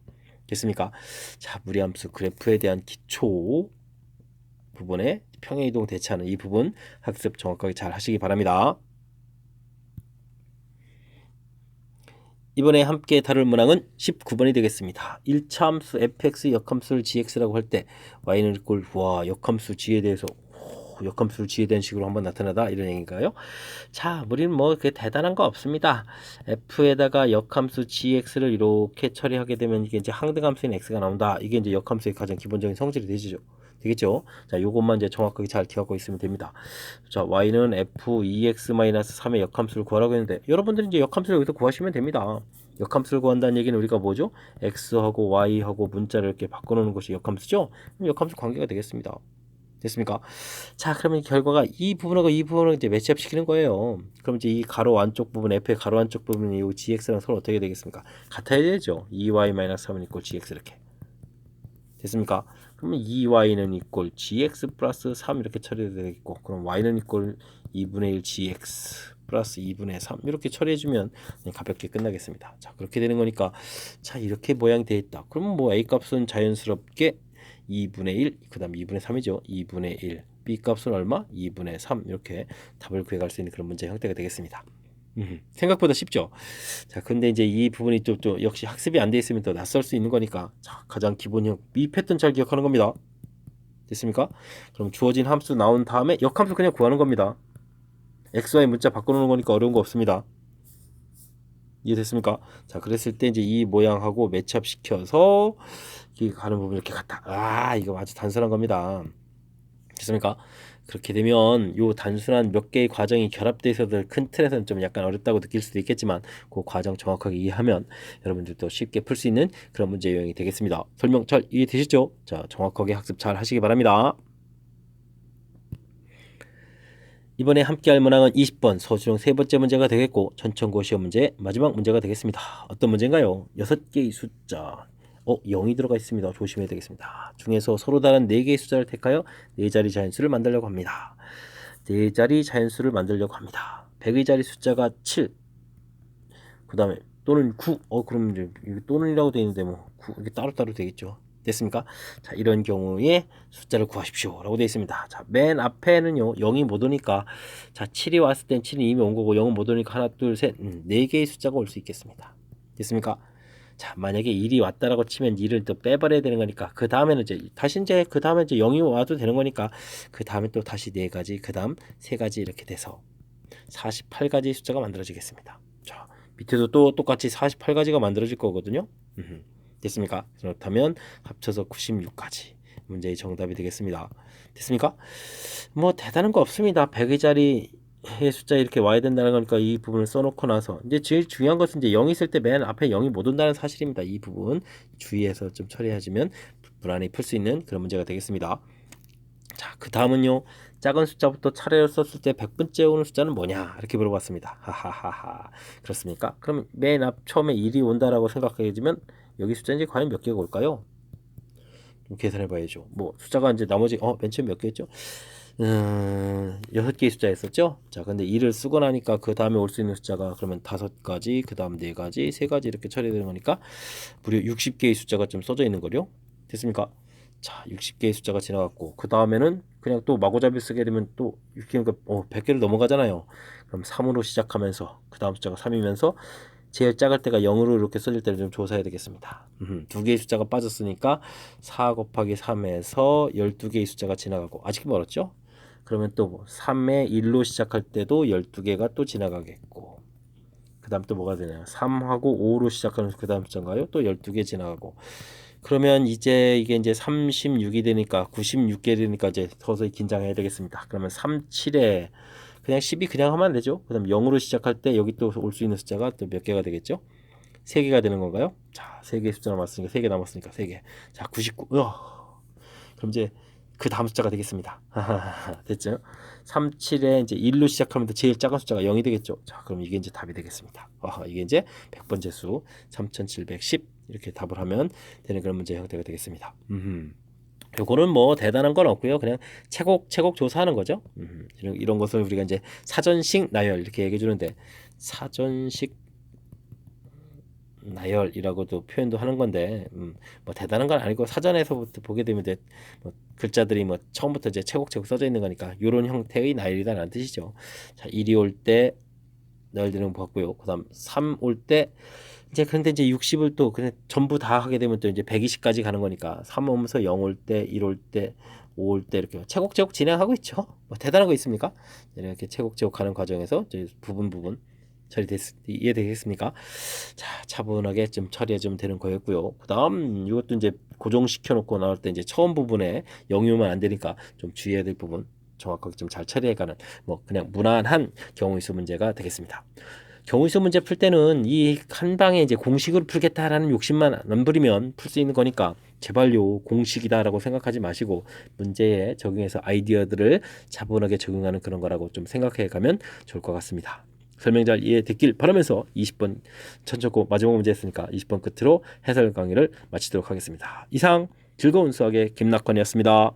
됐습니까? 자, 무리함수 그래프에 대한 기초 부분에 평행이동 대체하는 이 부분 학습 정확하게 잘 하시기 바랍니다. 이번에 함께 다룰 문항은 19번이 되겠습니다. 1차 함수 fx 역함수를 gx라고 할 때 y는 이꼴 와 역함수 g에 대해서 역함수를 g에 대한 식으로 한번 나타나다 이런 얘기인가요? 자, 우리는 뭐 그게 대단한 거 없습니다. f에다가 역함수 gx를 이렇게 처리하게 되면 이게 이제 항등함수인 x가 나온다. 이게 이제 역함수의 가장 기본적인 성질이 되겠죠. 자, 요것만 이제 정확하게 잘 기억하고 있으면 됩니다. 자, y는 f2x-3의 역함수를 구하라고 했는데 여러분들이 이제 역함수를 여기서 구하시면 됩니다. 역함수를 구한다는 얘기는 우리가 뭐죠? x하고 y하고 문자를 이렇게 바꿔놓는 것이 역함수죠? 그럼 역함수 관계가 되겠습니다. 됐습니까? 자, 그러면 결과가 이 부분하고 이 부분을 이제 매치업 시키는 거예요. 그럼 이제 이 가로 안쪽 부분, f의 가로 안쪽 부분이 이 gx랑 서로 어떻게 되겠습니까? 같아야 되죠. 2y-3은 이꼴 gx 이렇게. 됐습니까? 그러면 2y는 이꼴 gx 플러스 3 이렇게 처리되겠고, 그럼 y는 이꼴 2분의 1 gx 플러스 2분의 3 이렇게 처리해주면 가볍게 끝나겠습니다. 자, 그렇게 되는 거니까 자, 이렇게 모양이 되어 있다. 그러면 뭐 a 값은 자연스럽게 2분의 1, 그 다음 2분의 3이죠. 2분의 1. b 값은 얼마? 2분의 3. 이렇게 답을 구해갈 수 있는 그런 문제 형태가 되겠습니다. 생각보다 쉽죠. 자, 근데 이제 이 부분이 또 역시 학습이 안 돼 있으면 또 낯설 수 있는 거니까 자, 가장 기본형 이 패턴 잘 기억하는 겁니다. 됐습니까? 그럼 주어진 함수 나온 다음에 역함수 그냥 구하는 겁니다. xy 문자 바꿔놓는 거니까 어려운 거 없습니다. 이해됐습니까? 자, 그랬을 때 이제 이 모양하고 매치업 시켜서 이 가는 부분 이렇게 갔다. 아, 이거 아주 단순한 겁니다. 됐습니까? 그렇게 되면 요 단순한 몇 개의 과정이 결합돼 있어서 큰 틀에서는 좀 약간 어렵다고 느낄 수도 있겠지만 그 과정 정확하게 이해하면 여러분들도 쉽게 풀 수 있는 그런 문제 유형이 되겠습니다. 설명 잘 이해되셨죠? 자, 정확하게 학습 잘 하시기 바랍니다. 이번에 함께 할 문항은 20번 서술형 세 번째 문제가 되겠고 전천고 시험 문제 마지막 문제가 되겠습니다. 어떤 문제인가요? 6개의 숫자 0이 들어가 있습니다. 조심해야 되겠습니다. 중에서 서로 다른 4개의 숫자를 택하여 4자리 자연수를 만들려고 합니다. 4자리 자연수를 만들려고 합니다. 100의 자리 숫자가 7, 그 다음에 또는 9, 그럼 이제 또는이라고 되어 있는데 뭐 9, 이게 따로따로 되겠죠. 됐습니까? 자, 이런 경우에 숫자를 구하십시오 라고 되어 있습니다. 자, 맨 앞에는요 0이 못 오니까 자, 7이 왔을 땐 7이 이미 온 거고 0은 못 오니까 하나 둘 셋 4개의 숫자가 올 수 있겠습니다. 됐습니까? 자, 만약에 1이 왔다라고 치면 1을 또 빼버려야 되는 거니까 그 다음에는 이제 다시 이제 그 다음에 이제 0이 와도 되는 거니까 그 다음에 또 다시 4가지 그 다음 3가지 이렇게 돼서 48가지 숫자가 만들어지겠습니다. 자, 밑에도 또 똑같이 48가지가 만들어질 거거든요. 됐습니까? 그렇다면 합쳐서 96가지 문제의 정답이 되겠습니다. 됐습니까? 뭐 대단한 거 없습니다. 100의 자리 의 숫자 이렇게 와야 된다는 거니까 이 부분을 써놓고 나서 이제 제일 중요한 것은 이제 0이 있을 때 맨 앞에 0이 못 온다는 사실입니다. 이 부분 주의해서 좀 처리하시면 무난히 풀 수 있는 그런 문제가 되겠습니다. 자, 그 다음은요 작은 숫자부터 차례로 썼을 때 100번째 오는 숫자는 뭐냐 이렇게 물어봤습니다. 하하하하. 그렇습니까? 그럼 맨 앞 처음에 1이 온다라고 생각해주면 여기 숫자 이제 과연 몇 개가 올까요? 좀 계산해 봐야죠. 뭐 숫자가 이제 나머지 맨 처음 몇 개였죠? 6개의 숫자였었죠? 자, 근데 2를 쓰고 나니까 그 다음에 올 수 있는 숫자가 그러면 5가지, 그 다음 4가지, 3가지 이렇게 처리되는 거니까 무려 60개의 숫자가 좀 써져 있는 거요. 됐습니까? 자, 60개의 숫자가 지나갔고 그 다음에는 그냥 또 마구잡이 쓰게 되면 또 60개니까 100개를 넘어가잖아요. 그럼 3으로 시작하면서 그 다음 숫자가 3이면서 제일 작을 때가 0으로 이렇게 써질 때를 좀 조사해야 되겠습니다. 2개의 숫자가 빠졌으니까 4 곱하기 3에서 12개의 숫자가 지나가고 아직 멀었죠? 그러면 또 3에 1로 시작할 때도 12개가 또 지나가겠고 그 다음 또 뭐가 되나요? 3하고 5로 시작하는 그 다음 숫자인가요? 또 12개 지나가고 그러면 이제 이게 이제 36이 되니까 96개 되니까 이제 서서히 긴장해야 되겠습니다. 그러면 3, 7에 그냥 10이 그냥 하면 안 되죠. 그 다음 0으로 시작할 때 여기 또 올 수 있는 숫자가 또 몇 개가 되겠죠? 3개가 되는 건가요? 자, 3개의 숫자 남았으니까 3개 남았으니까 3개. 자, 99. 그럼 이제 그 다음 숫자가 되겠습니다. 됐죠? 3, 7에 이제 1로 시작하면 제일 작은 숫자가 0이 되겠죠. 자, 그럼 이게 이제 답이 되겠습니다. 이게 이제 100번째 수 3710 이렇게 답을 하면 되는 그런 문제 형태가 되겠습니다. 요거는 뭐 대단한 건 없고요. 그냥 채곡 조사하는 거죠. 이런 것을 우리가 이제 사전식 나열 이렇게 얘기해 주는데, 사전식 나열이라고도 표현도 하는 건데, 뭐 대단한 건 아니고 사전에서부터 보게 되면 이제 뭐 글자들이 뭐 처음부터 이제 채곡채곡 써져 있는 거니까 요런 형태의 나열이다라는 뜻이죠. 자, 1이 올 때 나열되는 거 같고요. 그다음 3 올 때 이제 그런데 이제 60을 또 그냥 전부 다 하게 되면 또 이제 120까지 가는 거니까 3 오면서 0 올 때, 1 올 때, 5 올 때 이렇게 채곡채곡 진행하고 있죠. 뭐 대단한 거 있습니까? 이렇게 채곡채곡 하는 과정에서 이제 부분 이해되겠습니까? 자, 차분하게 좀 처리해 주면 되는 거였고요. 그다음 이것도 이제 고정시켜 놓고 나올 때 이제 처음 부분에 영유만 안 되니까 좀 주의해야 될 부분 정확하게 좀 잘 처리해가는 뭐 그냥 무난한 경우의 수 문제가 되겠습니다. 경우의 수 문제 풀 때는 이 한 방에 이제 공식으로 풀겠다라는 욕심만 안 부리면 풀 수 있는 거니까 제발요 공식이다라고 생각하지 마시고 문제에 적용해서 아이디어들을 차분하게 적용하는 그런 거라고 좀 생각해 가면 좋을 것 같습니다. 설명 잘 이해됐길 바라면서 20번 천천고 마지막 문제 했으니까 20번 끝으로 해설 강의를 마치도록 하겠습니다. 이상 즐거운 수학의 김낙환이었습니다.